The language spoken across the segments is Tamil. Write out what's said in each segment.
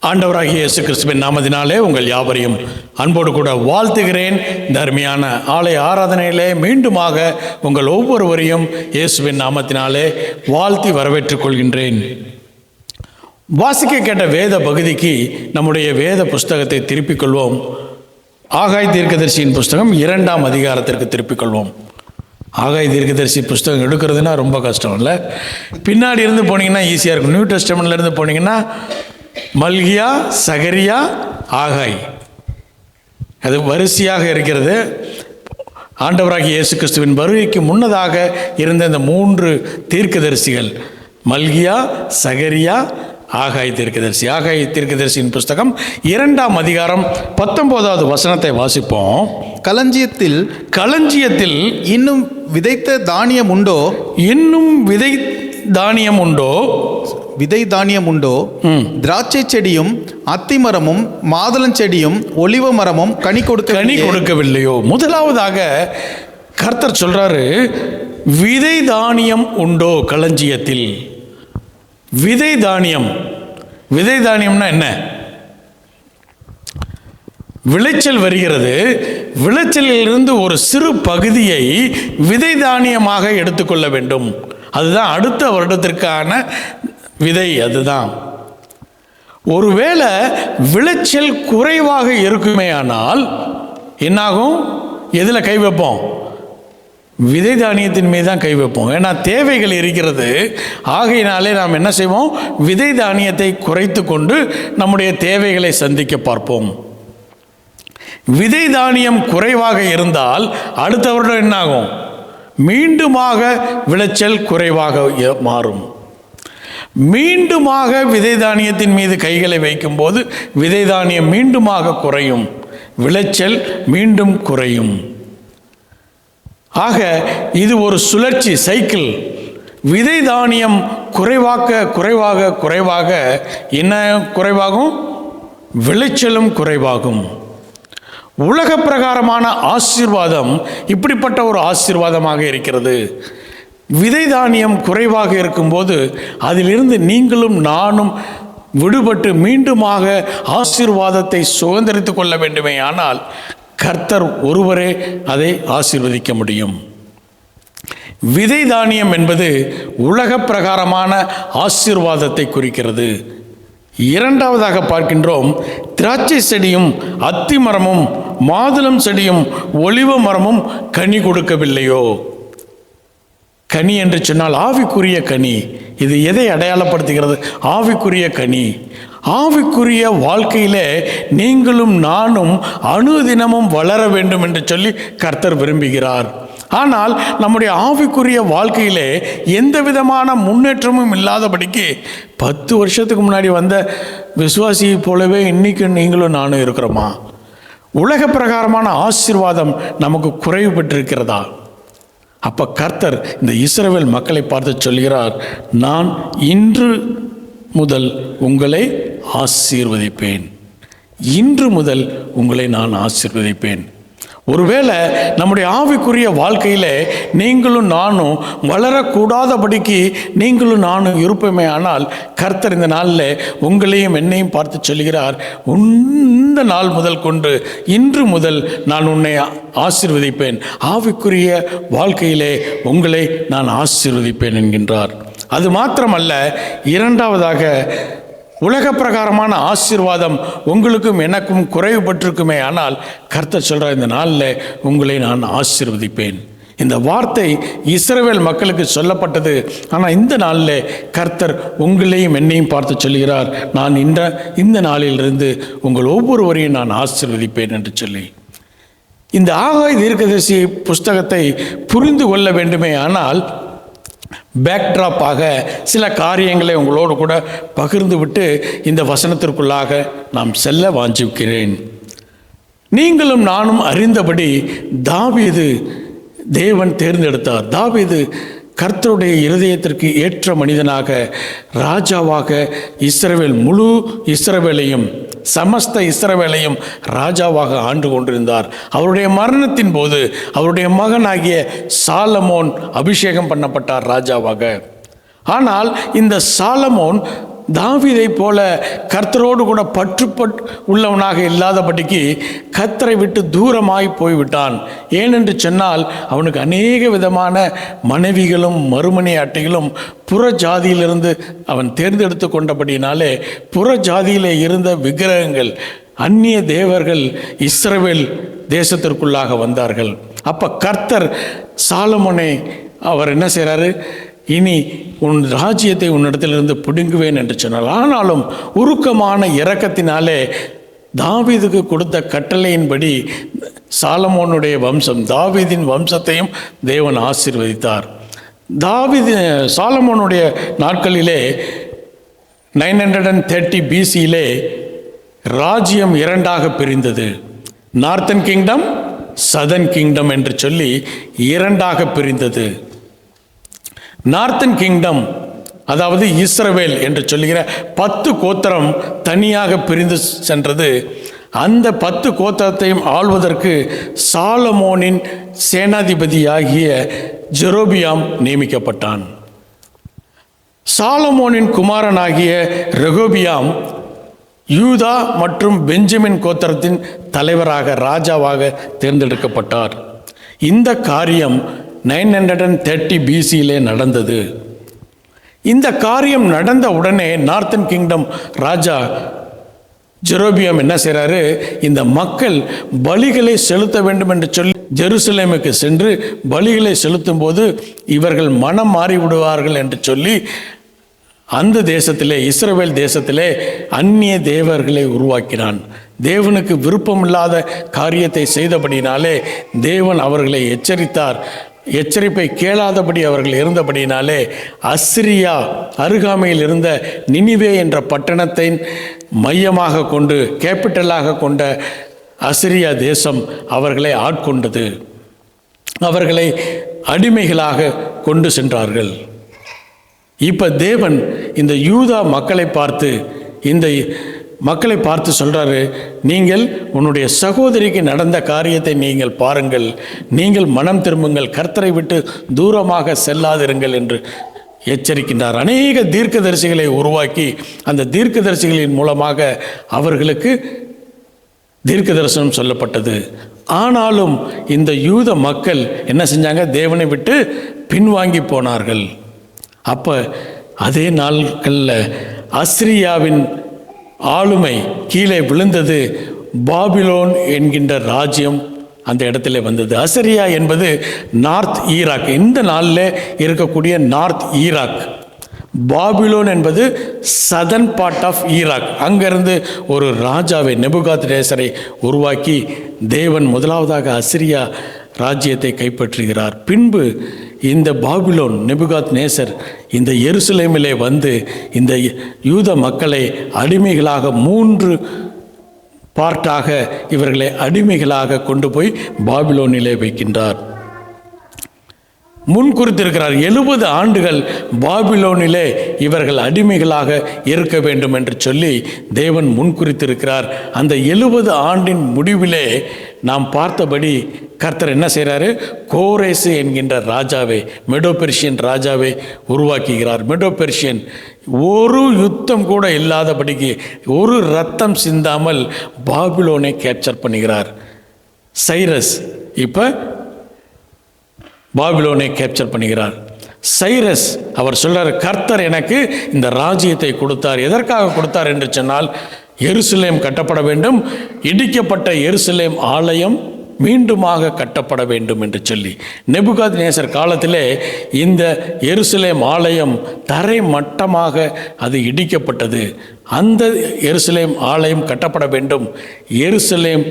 ஆண்டவராகிய இயேசு கிறிஸ்துவின் நாமத்தினாலே உங்கள் யாவரையும் அன்போடு கூட வாழ்த்துகிறேன். இந்த அருமையான ஆலய ஆராதனையிலே மீண்டுமாக உங்கள் ஒவ்வொருவரையும் இயேசுவின் நாமத்தினாலே வாழ்த்தி வரவேற்றுக் கொள்கின்றேன். வாசிக்க கேட்ட வேத பகுதிக்கு நம்முடைய வேத புஸ்தகத்தை திருப்பிக் கொள்வோம். ஆகாய் தீர்க்கதரிசியின் புஸ்தகம் 2ஆம் அதிகாரத்திற்கு திருப்பிக் கொள்வோம். ஆகாய் தீர்க்கதரிசி புஸ்தகம் எடுக்கிறதுனா ரொம்ப கஷ்டம் இல்லை. பின்னாடி இருந்து போனீங்கன்னா ஈஸியாக இருக்கும். நியூ டெஸ்டமெண்ட்ல இருந்து போனீங்கன்னா மல்கியா, சகரியா, ஆகாய், அது வரிசையாக இருக்கிறது. ஆண்டவராகிய இயேசு கிறிஸ்துவின் வருகைக்கு முன்னதாக இருந்த இந்த 3 தீர்க்கதரிசிகள் மல்கியா, சகரியா, ஆகாய் தீர்க்கதரிசி. ஆகாய் தீர்க்கதரிசியின் புஸ்தகம் 2ஆம் அதிகாரம் 19வது வசனத்தை வாசிப்போம். களஞ்சியத்தில் இன்னும் விதைத்த தானியம் உண்டோ? இன்னும் விதை தானியம் உண்டோ? திராட்சை செடியும் அத்திமரமும் மாதுளஞ்செடியும் ஒலிவ மரமும் கனி கொடுக்கவில்லையோ? முதலாவதாக கர்த்தர் சொல்றாரு, விதை தானியம் உண்டோ களஞ்சியத்தில்? விதை தானியம்னா என்ன? விளைச்சல் வருகிறது. விளைச்சலிலிருந்து ஒரு சிறு பகுதியை விதை தானியமாக எடுத்துக்கொள்ள வேண்டும். அதுதான் அடுத்த வருடத்திற்கான விதை. அதுதான். ஒருவேளை விளைச்சல் குறைவாக இருக்குமே ஆனால் என்னாகும்? எதில் கை வைப்போம்? விதை தானியத்தின் மீது தான் கை வைப்போம். ஏன்னா தேவைகள் இருக்கிறது. ஆகையினாலே நாம் என்ன செய்வோம்? விதை தானியத்தை குறைத்து கொண்டு நம்முடைய தேவைகளை சந்திக்க பார்ப்போம். விதை தானியம் குறைவாக இருந்தால் அடுத்த வருடம் என்னாகும்? மீண்டுமாக விளைச்சல் குறைவாக மாறும். மீண்டுமாக விதை தானியத்தின் மீது கைகளை வைக்கும்போது விதை தானியம் மீண்டுமாக குறையும், விளைச்சல் மீண்டும் குறையும். ஆக இது ஒரு சுழற்சி, சைக்கிள். விதை தானியம் குறைவாக என்ன குறைவாகும்? விளைச்சலும் குறைவாகும். உலக பிரகாரமான ஆசீர்வாதம் இப்படிப்பட்ட ஒரு ஆசீர்வாதமாக இருக்கிறது. விதை தானியம் குறைவாக இருக்கும்போது அதிலிருந்து நீங்களும் நானும் விடுபட்டு மீண்டுமாக ஆசீர்வாதத்தை சுதந்திரித்து கொள்ள வேண்டுமே ஆனால் கர்த்தர் ஒருவரே அதை ஆசீர்வதிக்க முடியும். விதை தானியம் என்பது உலக பிரகாரமான ஆசீர்வாதத்தை குறிக்கிறது. இரண்டாவதாக பார்க்கின்றோம், திராட்சை செடியும் அத்திமரமும் மாதுளம் செடியும் ஒலிவ மரமும் கனி கொடுக்கவில்லையோ? கனி என்று சொன்னால் ஆவிக்குரிய கனி. இது எதை அடையாளப்படுத்துகிறது? ஆவிக்குரிய கனி. ஆவிக்குரிய வாழ்க்கையிலே நீங்களும் நானும் அனுதினமும் வளர வேண்டும் என்று சொல்லி கர்த்தர் விரும்புகிறார். ஆனால் நம்முடைய ஆவிக்குரிய வாழ்க்கையிலே எந்த விதமான முன்னேற்றமும் இல்லாதபடிக்கு 10 வருஷத்துக்கு முன்னாடி வந்த விசுவாசியை போலவே இன்னைக்கு நீங்களும் நானும் இருக்கிறோமா? உலக பிரகாரமான ஆசீர்வாதம் நமக்கு குறைவு பெற்றிருக்கிறதா? அப்போ கர்த்தர் இந்த இஸ்ரவேல் மக்களை பார்த்து சொல்கிறார், நான் இன்று முதல் உங்களை ஆசீர்வதிப்பேன். இன்று முதல் உங்களை நான் ஆசீர்வதிப்பேன். ஒருவேளை நம்முடைய ஆவிக்குரிய வாழ்க்கையில் நீங்களும் நானும் வளரக்கூடாதபடிக்கு நீங்களும் நானும் இருப்போமே ஆனால் கர்த்தர் இந்த நாளில் உங்களையும் என்னையும் பார்த்து சொல்கிறார், இந்த நாள் முதல் கொண்டு இன்று முதல் நான் உன்னை ஆசீர்வதிப்பேன். ஆவிக்குரிய வாழ்க்கையிலே உங்களை நான் ஆசீர்வதிப்பேன் என்கின்றார். அது மாத்திரமல்ல, இரண்டாவதாக உலக பிரகாரமான ஆசீர்வாதம் உங்களுக்கும் எனக்கும் குறைவுபட்டிருக்குமே ஆனால் கர்த்தர் சொல்கிறார், இந்த நாளில் உங்களை நான் ஆசீர்வதிப்பேன். இந்த வார்த்தை இஸ்ரவேல் மக்களுக்கு சொல்லப்பட்டது. ஆனால் இந்த நாளில் கர்த்தர் உங்களையும் என்னையும் பார்த்து சொல்கிறார், நான் இந்த நாளிலிருந்து உங்கள் ஒவ்வொருவரையும் நான் ஆசீர்வதிப்பேன் என்று சொல்லி. இந்த ஆகாய் தீர்க்கதரிசி புஸ்தகத்தை புரிந்து கொள்ள வேண்டுமே ஆனால் பேக்ட்ராப்பாக சில காரியங்களை உங்களோடு கூட பகிர்ந்து விட்டு இந்த வசனத்திற்குள்ளாக நாம் செல்ல வாஞ்சிக்கிறேன். நீங்களும் நானும் அறிந்தபடி தாவீது தேவன் தேர்ந்தெடுத்தார். தாவீது கர்த்தருடைய இருதயத்திற்கு ஏற்ற மனிதனாக, ராஜாவாக முழு இஸ்ரவேலையும் சமஸ்த இஸ்ரவேலையும் ராஜாவாக ஆண்டு கொண்டிருந்தார். அவருடைய மரணத்தின் போது அவருடைய மகனாகிய சாலமோன் அபிஷேகம் பண்ணப்பட்டார் ராஜாவாக. ஆனால் இந்த சாலமோன் தாவீதை போல கர்த்தரோடு கூட உள்ளவனாக இல்லாதபடிக்கு கர்த்தரை விட்டு தூரமாய் போய்விட்டான். ஏனென்று சொன்னால் அவனுக்கு அநேக விதமான மனைவிகளும் மறுமனை அட்டைகளும் புற ஜாதியிலிருந்து அவன் தேர்ந்தெடுத்து கொண்டபடினாலே புற ஜாதியிலே இருந்த விக்கிரகங்கள், அந்நிய தேவர்கள் இஸ்ரவேல் தேசத்திற்குள்ளாக வந்தார்கள். அப்போ கர்த்தர் சாலமோனை அவர் என்ன செய்கிறாரு, இனி உன் ராஜ்யத்தை உன்னிடத்திலிருந்து பிடுங்குவேன் என்று சொன்னார். ஆனாலும் உருக்கமான இரக்கத்தினாலே தாவீதுக்கு கொடுத்த கட்டளையின்படி சாலமோனுடைய வம்சம், தாவீதின் வம்சத்தையும் தேவன் ஆசீர்வதித்தார். சாலமோனுடைய நாட்களிலே 930 BCயிலே ராஜ்யம் இரண்டாக பிரிந்தது. நார்த்தன் கிங்டம், சதர்ன் கிங்டம் என்று சொல்லி இரண்டாக பிரிந்தது. நார்த்தன் கிங்டம், அதாவது இஸ்ரவேல் என்று சொல்லுகிற 10 கோத்திரம் தனியாக பிரிந்து சென்றது. அந்த 10 கோத்திரத்தையும் ஆள்வதற்கு சாலமோனின் சேனாதிபதியாகிய ஜெரோபியாம் நியமிக்கப்பட்டான். சாலமோனின் குமாரனாகிய ரெகோபியாம் யூதா மற்றும் பெஞ்சமின் கோத்திரத்தின் தலைவராக, ராஜாவாக தேர்ந்தெடுக்கப்பட்டார். இந்த காரியம் 930 BCயிலே நடந்தது. இந்த காரியம் நடந்த உடனே நார்த்தன் கிங்டம் ராஜா ஜெரோபியாம் என்ன செய்கிறாரு, இந்த மக்கள் பலிகளை செலுத்த வேண்டும் என்று சொல்லி ஜெருசலேமுக்கு சென்று பலிகளை செலுத்தும் போது இவர்கள் மனம் மாறிவிடுவார்கள் என்று சொல்லி அந்த தேசத்திலே, இஸ்ரவேல் தேசத்திலே அந்நிய தேவர்களை உருவாக்கினான். தேவனுக்கு விருப்பமில்லாத காரியத்தை செய்தபடினாலே தேவன் அவர்களை எச்சரித்தார். எச்சரிப்பை கேளாதபடி அவர்கள் இருந்தபடினாலே அசிரியா அருகாமையில் இருந்த நினிவே என்ற பட்டணத்தை மையமாக கொண்டு, கேபிட்டலாக கொண்ட அசிரியா தேசம் அவர்களை ஆட்கொண்டது. அவர்களை அடிமைகளாக கொண்டு சென்றார்கள். இப்போ தேவன் இந்த யூதா மக்களை பார்த்து சொல்கிறாரு, நீங்கள் உன்னுடைய சகோதரிக்கு நடந்த காரியத்தை நீங்கள் பாருங்கள், நீங்கள் மனம் திரும்புங்கள், கர்த்தரை விட்டு தூரமாக செல்லாதிருங்கள் என்று எச்சரிக்கின்றார். அநேக தீர்க்கதரிசிகளை உருவாக்கி அந்த தீர்க்கதரிசிகளின் மூலமாக அவர்களுக்கு தீர்க்க தரிசனம் சொல்லப்பட்டது. ஆனாலும் இந்த யூத மக்கள் என்ன செஞ்சாங்க, தேவனை விட்டு பின்வாங்கி போனார்கள். அப்போ அதே நாட்களில் அசிரியாவின் ஆளுமை கீழே விழுந்தது. பாபிலோன் என்கின்ற ராஜ்யம் அந்த இடத்துல வந்தது. அசிரியா என்பது நார்த் ஈராக், இந்த நாளில் இருக்கக்கூடிய நார்த் ஈராக். பாபிலோன் என்பது சதர்ன் பார்ட் ஆஃப் ஈராக். அங்கிருந்து ஒரு ராஜாவை, நெபுகாத்நேசரை உருவாக்கி தேவன் முதலாவதாக அசிரியா ராஜ்யத்தை கைப்பற்றுகிறார். பின்பு இந்த பாபிலோன் நெபுகாத்நேசர் இந்த எருசலேமிலே வந்து இந்த யூத மக்களை அடிமைகளாக 3 பார்ட்டாக இவர்களை அடிமைகளாக கொண்டு போய் பாபிலோனிலே வைக்கின்றார். முன்குறித்திருக்கிறார், 70 ஆண்டுகள் பாபிலோனிலே இவர்கள் அடிமைகளாக இருக்க வேண்டும் என்று சொல்லி தேவன் முன்குறித்திருக்கிறார். அந்த 70 ஆண்டின் முடிவிலே நாம் பார்த்தபடி கர்த்தர் என்ன செய்கிறாரு, கோரேசு என்கின்ற ராஜாவை, மெடோ பெர்ஷியன் ராஜாவை உருவாக்குகிறார். மெடோ பெர்ஷியன் ஒரு யுத்தம் கூட இல்லாதபடிக்கு, ஒரு ரத்தம் சிந்தாமல் பாபிலோனை கேப்சர் பண்ணுகிறார். சைரஸ் இப்போ பாபிலோனை கேப்சர் பண்ணுகிறார். சைரஸ் அவர் சொல்றார், கர்த்தர் எனக்கு இந்த ராஜ்யத்தை கொடுத்தார். எதற்காக கொடுத்தார் என்று சொன்னால், எருசலேம் கட்டப்பட வேண்டும், இடிக்கப்பட்ட எருசலேம் ஆலயம் மீண்டுமாக கட்டப்பட வேண்டும் என்று சொல்லி. நெபுகாத்நேசர் காலத்திலே இந்த எருசலேம் ஆலயம் தரை மட்டமாக அது இடிக்கப்பட்டது. அந்த எருசலேம் ஆலயம் கட்டப்பட வேண்டும், எருசலேம்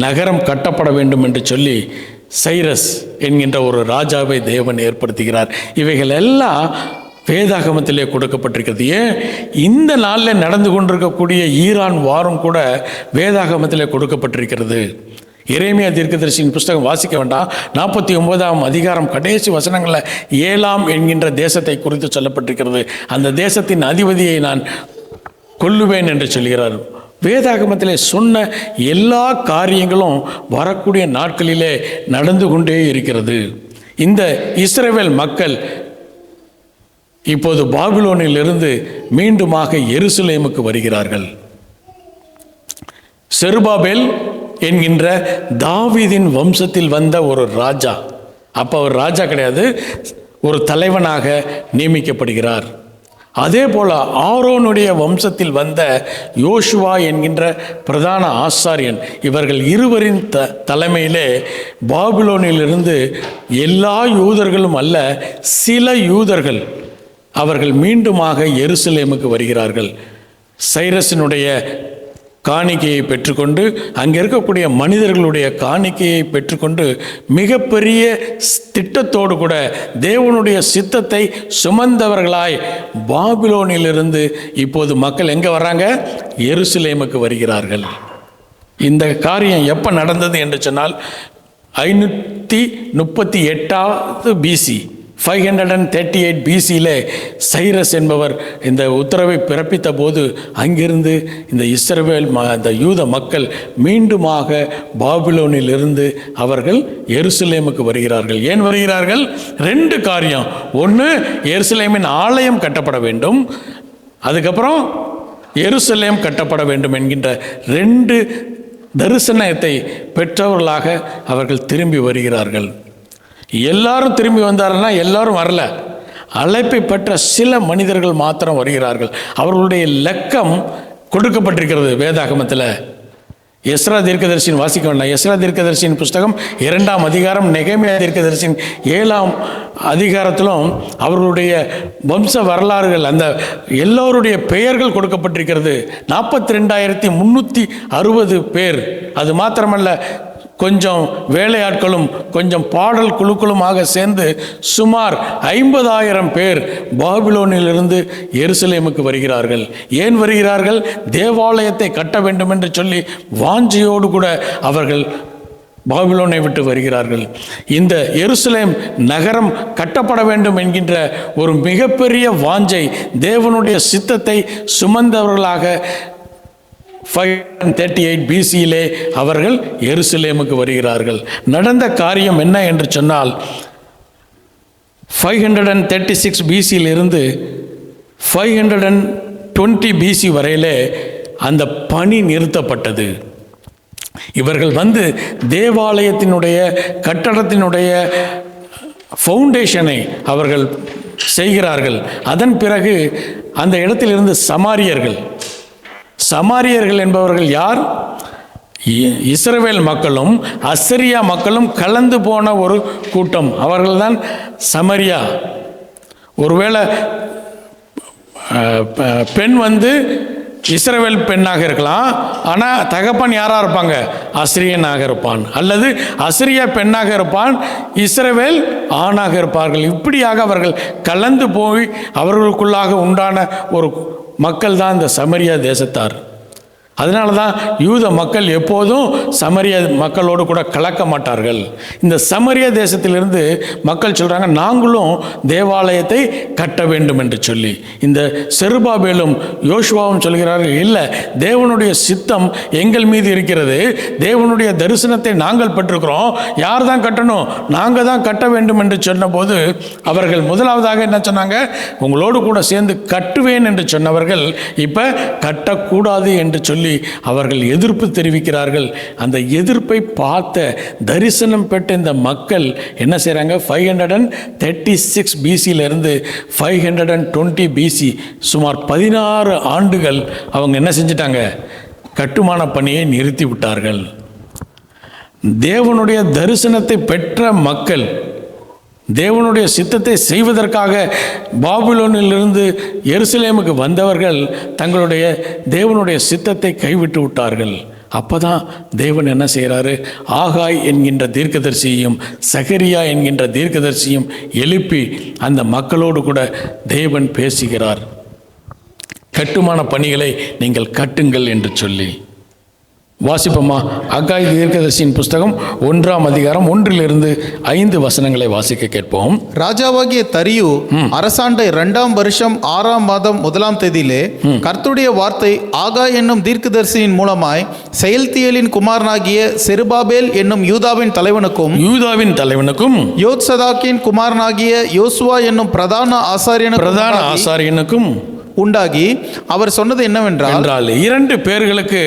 நகரம் கட்டப்பட வேண்டும் என்று சொல்லி சைரஸ் என்கின்ற ஒரு ராஜாவை தேவன் ஏற்படுத்துகிறார். இவைகள் எல்லாம் வேதாகமத்திலே கொடுக்கப்பட்டிருக்கிறது. ஏன் இந்த நாளில் நடந்து கொண்டிருக்கக்கூடிய ஈரான் வாரம் கூட வேதாகமத்திலே கொடுக்கப்பட்டிருக்கிறது. எரேமியா தீர்க்கதரிசியின் புஸ்தகம் வாசிக்க வேண்டாம், 49ஆம் அதிகாரம் கடைசி வசனங்களில் 7 என்கின்ற தேசத்தை குறித்து சொல்லப்பட்டிருக்கிறது. அந்த தேசத்தின் அதிபதியை நான் கொல்லுவேன் என்று சொல்கிறார். வேதாகமத்திலே சொன்ன எல்லா காரியங்களும் வரக்கூடிய நாட்களிலே நடந்து கொண்டே இருக்கிறது. இந்த இஸ்ரவேல் மக்கள் இப்போது பாபிலோனிலிருந்து மீண்டுமாக எருசலேமுக்கு வருகிறார்கள். செருபாபேல் என்கின்ற தாவீதின் வம்சத்தில் வந்த ஒரு ராஜா, அப்போ அவர் ராஜா கிடையாது, ஒரு தலைவனாக நியமிக்கப்படுகிறார். அதே போல் ஆரோனுடைய வம்சத்தில் வந்த யோசுவா என்கின்ற பிரதான ஆசாரியன், இவர்கள் இருவரின் தலைமையிலே பாபிலோனிலிருந்து எல்லா யூதர்களும் அல்ல, சில யூதர்கள் அவர்கள் மீண்டுமாக எருசலேமுக்கு வருகிறார்கள். சைரஸினுடைய காணிக்கையை பெற்றுக்கொண்டு, அங்கே இருக்கக்கூடிய மனிதர்களுடைய காணிக்கையை பெற்றுக்கொண்டு மிகப்பெரிய திட்டத்தோடு கூட தேவனுடைய சித்தத்தை சுமந்தவர்களாய் பாபிலோனிலிருந்து இப்போது மக்கள் எங்கே வர்றாங்க? எருசலேமுக்கு வருகிறார்கள். இந்த காரியம் எப்போ நடந்தது என்று சொன்னால் 538 பிசி, 538 பிசியிலே சைரஸ் என்பவர் இந்த உத்தரவை பிறப்பித்த போது அங்கிருந்து இந்த இஸ்ரவேல் இந்த யூத மக்கள் மீண்டுமாக பாபிலோனிலிருந்து அவர்கள் எருசலேமுக்கு வருகிறார்கள். ஏன் வருகிறார்கள்? 2 காரியம். ஒன்று, எருசலேமின் ஆலயம் கட்டப்பட வேண்டும், அதுக்கப்புறம் எருசலேம் கட்டப்பட வேண்டும் என்கின்ற 2 தரிசனத்தை பெற்றவர்களாக அவர்கள் திரும்பி வருகிறார்கள். எல்லாரும் திரும்பி வந்தாருன்னா எல்லாரும் வரல, அழைப்பை பெற்ற சில மனிதர்கள் மாத்திரம் வருகிறார்கள். அவர்களுடைய லக்கம் கொடுக்கப்பட்டிருக்கிறது வேதாகமத்தில். எஸ்ரா தீர்க்கதரிசியின் வாசிக்க வேண்டாம். எஸ்ரா தீர்க்கதரிசியின் புஸ்தகம் 2ஆம் அதிகாரம், நெகேமியா தீர்க்கதரிசியின் 7ஆம் அதிகாரத்திலும் அவர்களுடைய வம்ச வரலாறுகள், அந்த எல்லோருடைய பெயர்கள் கொடுக்கப்பட்டிருக்கிறது. 42,360 பேர். அது மாத்திரமல்ல, கொஞ்சம் வேலையாட்களும் கொஞ்சம் பாடல் குழுக்களுமாக சேர்ந்து சுமார் 50,000 பேர் பாபிலோனிலிருந்து எருசலேமுக்கு வருகிறார்கள். ஏன் வருகிறார்கள்? தேவாலயத்தை கட்ட வேண்டும் என்று சொல்லி வாஞ்சையோடு கூட அவர்கள் பாபிலோனை விட்டு வருகிறார்கள். இந்த எருசலேம் நகரம் கட்டப்பட வேண்டும் என்கின்ற ஒரு மிகப்பெரிய வாஞ்சை, தேவனுடைய சித்தத்தை சுமந்தவர்களாக 538 பிசியிலே அவர்கள் எருசலேமுக்கு வருகிறார்கள். நடந்த காரியம் என்ன என்று சொன்னால், 536 பிசியிலிருந்து 520 பிசி வரையிலே அந்த பணி நிறுத்தப்பட்டது. இவர்கள் வந்து தேவாலயத்தினுடைய கட்டடத்தினுடைய ஃபவுண்டேஷனை அவர்கள் செய்கிறார்கள். அதன் பிறகு அந்த இடத்திலிருந்து சமாரியர்கள் என்பவர்கள் யார்? இஸ்ரவேல் மக்களும் அசரியா மக்களும் கலந்து போன ஒரு கூட்டம், அவர்கள்தான் சமரியா. ஒருவேளை பெண் வந்து இஸ்ரவேல் பெண்ணாக இருக்கலாம், ஆனால் தகப்பன் யாராக இருப்பாங்க? அசிரியனாக இருப்பான், அல்லது அசிரியா பெண்ணாக இருப்பான், இஸ்ரவேல் ஆணாக இருப்பார்கள். இப்படியாக அவர்கள் கலந்து போய் அவர்களுக்குள்ளாக உண்டான ஒரு மக்கள் தான் இந்த சமரியா தேசத்தார். அதனால தான் யூத மக்கள் எப்போதும் சமரியா மக்களோடு கூட கலக்க மாட்டார்கள். இந்த சமரியா தேசத்திலிருந்து மக்கள் சொல்கிறாங்க, நாங்களும் தேவாலயத்தை கட்ட வேண்டும் என்று சொல்லி. இந்த செருபாபேலும் யோசுவாவும் சொல்கிறார்கள், இல்லை, தேவனுடைய சித்தம் எங்கள் மீது இருக்கிறது, தேவனுடைய தரிசனத்தை நாங்கள் பெற்றிருக்கிறோம், யார் தான் கட்டணும்? நாங்கள் தான் கட்ட வேண்டும் என்று சொன்னபோது அவர்கள் முதலாவதாக என்ன சொன்னாங்க? உங்களோடு கூட சேர்ந்து கட்டுவேன் என்று சொன்னவர்கள் இப்போ கட்டக்கூடாது என்று சொல்லி அவர்கள் எதிர்ப்பு தெரிவிக்கிறார்கள். அந்த எதிர்ப்பை பார்த்த தரிசனம் பெற்ற இந்த மக்கள் என்ன செய்கிறாங்க? 536 பிசியிலிருந்து 520 பிசி, சுமார் 16 ஆண்டுகள் அவங்க என்ன செஞ்சிட்டாங்க? கட்டுமான பணியை நிறுத்தி விட்டார்கள். தேவனுடைய தரிசனத்தை பெற்ற மக்கள் தேவனுடைய சித்தத்தை செய்வதற்காக பாபிலோனிலிருந்து எருசலேமுக்கு வந்தவர்கள் தங்களுடைய தேவனுடைய சித்தத்தை கைவிட்டு விட்டார்கள். அப்போ தான் தேவன் என்ன செய்கிறாரு? ஆகாய் என்கின்ற தீர்க்கதரிசியையும் சகரியா என்கின்ற தீர்க்கதரிசியும் எழுப்பி அந்த மக்களோடு கூட தேவன் பேசுகிறார். கட்டுமான பணிகளை நீங்கள் கட்டுங்கள் என்று சொல்லி. வாசிப்போமா? அகாய் தீர்க்கதரிசியின் புஸ்தகம் 1ஆம் அதிகாரம் 1 5 வசனங்களை வாசிக்க கேட்போம். ராஜாவாகிய தரியு அரசாண்ட 2ஆம் வருஷம் 6ஆம் மாதம் 1ஆம் தேதியிலே கர்த்தருடைய வார்த்தை ஆகாய் என்னும் தீர்க்கதரிசியின் மூலமாய் செயல்தியேலின் குமாரனாகிய செருபாபேல் என்னும் யூதாவின் தலைவனுக்கும் யோத்சதாக்கின் குமாரனாகிய யோசுவா என்னும் பிரதான ஆசாரியனுக்கும் உண்டாகி அவர் சொன்னது என்னவென்றால், 2 பேர்களுக்கு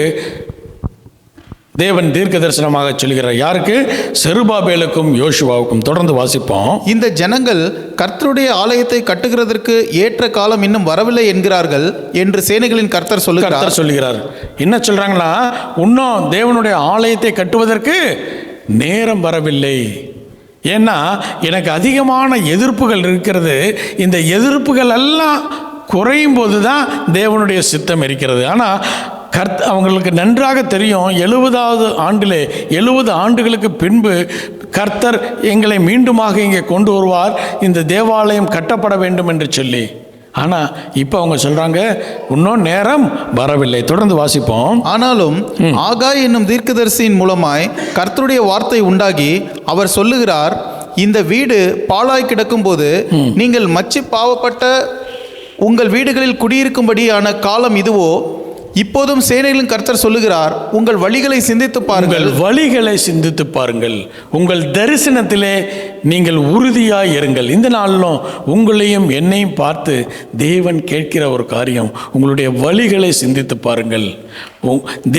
தேவன் தீர்க்க தரிசனமாக சொல்கிறார். யாருக்கு? செருபாபேலுக்கும் யோசுவாவுக்கும். தொடர்ந்து வாசிப்போம். இந்த ஜனங்கள் கர்த்தருடைய ஆலயத்தை கட்டுகிறதற்கு ஏற்ற காலம் இன்னும் வரவில்லை என்கிறார்கள் என்று சேனைகளின் கர்த்தர் சொல்லுகிறார். என்ன சொல்றாங்களா? இன்னும் தேவனுடைய ஆலயத்தை கட்டுவதற்கு நேரம் வரவில்லை. ஏன்னா எனக்கு அதிகமான எதிர்ப்புகள் இருக்கிறது. இந்த எதிர்ப்புகள் எல்லாம் குறையும் போது தான் தேவனுடைய சித்தம் இருக்கிறது. ஆனால் அவங்களுக்கு நன்றாக தெரியும், 70 ஆண்டுகளுக்கு பின்பு கர்த்தர் எங்களை மீண்டுமாக இங்கே கொண்டு வருவார், இந்த தேவாலயம் கட்டப்பட வேண்டும் என்று சொல்லி. ஆனால் இப்போ அவங்க சொல்கிறாங்க இன்னும் நேரம் வரவில்லை. தொடர்ந்து வாசிப்போம். ஆனாலும் ஆகாய் என்னும் தீர்க்கதரிசியின் மூலமாய் கர்த்தருடைய வார்த்தை உண்டாகி அவர் சொல்லுகிறார், இந்த வீடு பாழாய் கிடக்கும் போது நீங்கள் மச்சி பாவப்பட்ட உங்கள் வீடுகளில் குடியிருக்கும்படியான காலம் இதுவோ? இப்போதும் சேனைகளின் கர்த்தர் சொல்லுகிறார், உங்கள் வழிகளை சிந்தித்து பாருங்கள், உங்கள் தரிசனத்திலே நீங்கள் உறுதியாய் இருங்கள். இந்த நாளிலும் உங்களையும் என்னையும் பார்த்து தேவன் கேட்கிற ஒரு காரியம், உங்களுடைய வழிகளை சிந்தித்து பாருங்கள்.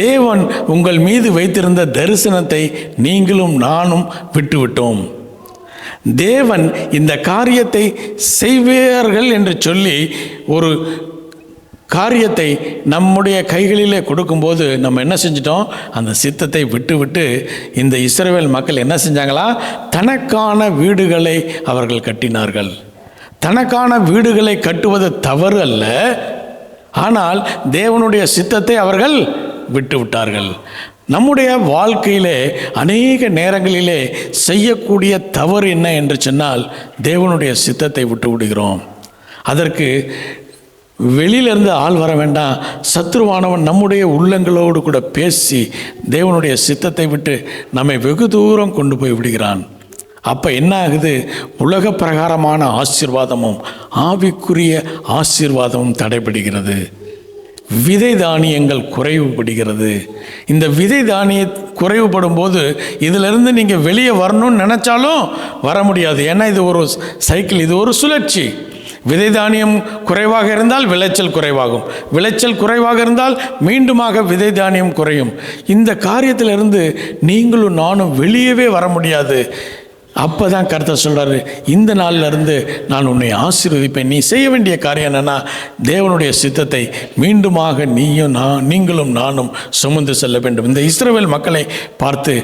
தேவன் உங்கள் மீது வைத்திருந்த தரிசனத்தை நீங்களும் நானும் விட்டுவிட்டோம். தேவன் இந்த காரியத்தை செய்வார்கள் என்று சொல்லி ஒரு காரியத்தை நம்முடைய கைகளிலே கொடுக்கும்போது நம்ம என்ன செஞ்சிட்டோம்? அந்த சித்தத்தை விட்டு இந்த இஸ்ரவேல் மக்கள் என்ன செஞ்சாங்களா? தனக்கான வீடுகளை அவர்கள் கட்டினார்கள். தனக்கான வீடுகளை கட்டுவது தவறு அல்ல, ஆனால் தேவனுடைய சித்தத்தை அவர்கள் விட்டார்கள். நம்முடைய வாழ்க்கையிலே அநேக நேரங்களிலே செய்யக்கூடிய தவறு என்ன என்று சொன்னால், தேவனுடைய சித்தத்தை விட்டு விடுகிறோம். அதற்கு வெளியிலிருந்து ஆள் வர வேண்டாம். சத்ருவானவன் நம்முடைய உள்ளங்களோடு கூட பேசி தேவனுடைய சித்தத்தை விட்டு நம்மை வெகு தூரம் கொண்டு போய் விடுகிறான். அப்போ என்ன ஆகுது? உலக பிரகாரமான ஆசீர்வாதமும் ஆவிக்குரிய ஆசீர்வாதமும் தடைபடுகிறது. விதை தானியங்கள் குறைவுபடுகிறது. இந்த விதை தானிய குறைவுபடும் போது இதிலிருந்து நீங்கள் வெளியே வரணும்னு நினச்சாலும் வர முடியாது. ஏன்னா இது ஒரு சைக்கிள், இது ஒரு சுழற்சி. விதை தானியம் குறைவாக இருந்தால் விளைச்சல் குறைவாகும், விளைச்சல் குறைவாக இருந்தால் மீண்டுமாக விதை தானியம் குறையும். இந்த காரியத்திலிருந்து நீங்களும் நானும் வெளியவே வர முடியாது. அப்போ தான் கர்த்தர் சொல்கிறாரு, இந்த நாளிலிருந்து நான் உன்னை ஆசீர்வதிப்பேன். நீ செய்ய வேண்டிய காரியம் என்னென்னா, தேவனுடைய சித்தத்தை மீண்டுமாக நீங்களும் நானும் சுமந்து செல்ல வேண்டும். இந்த இஸ்ரவேல் மக்களை பார்த்து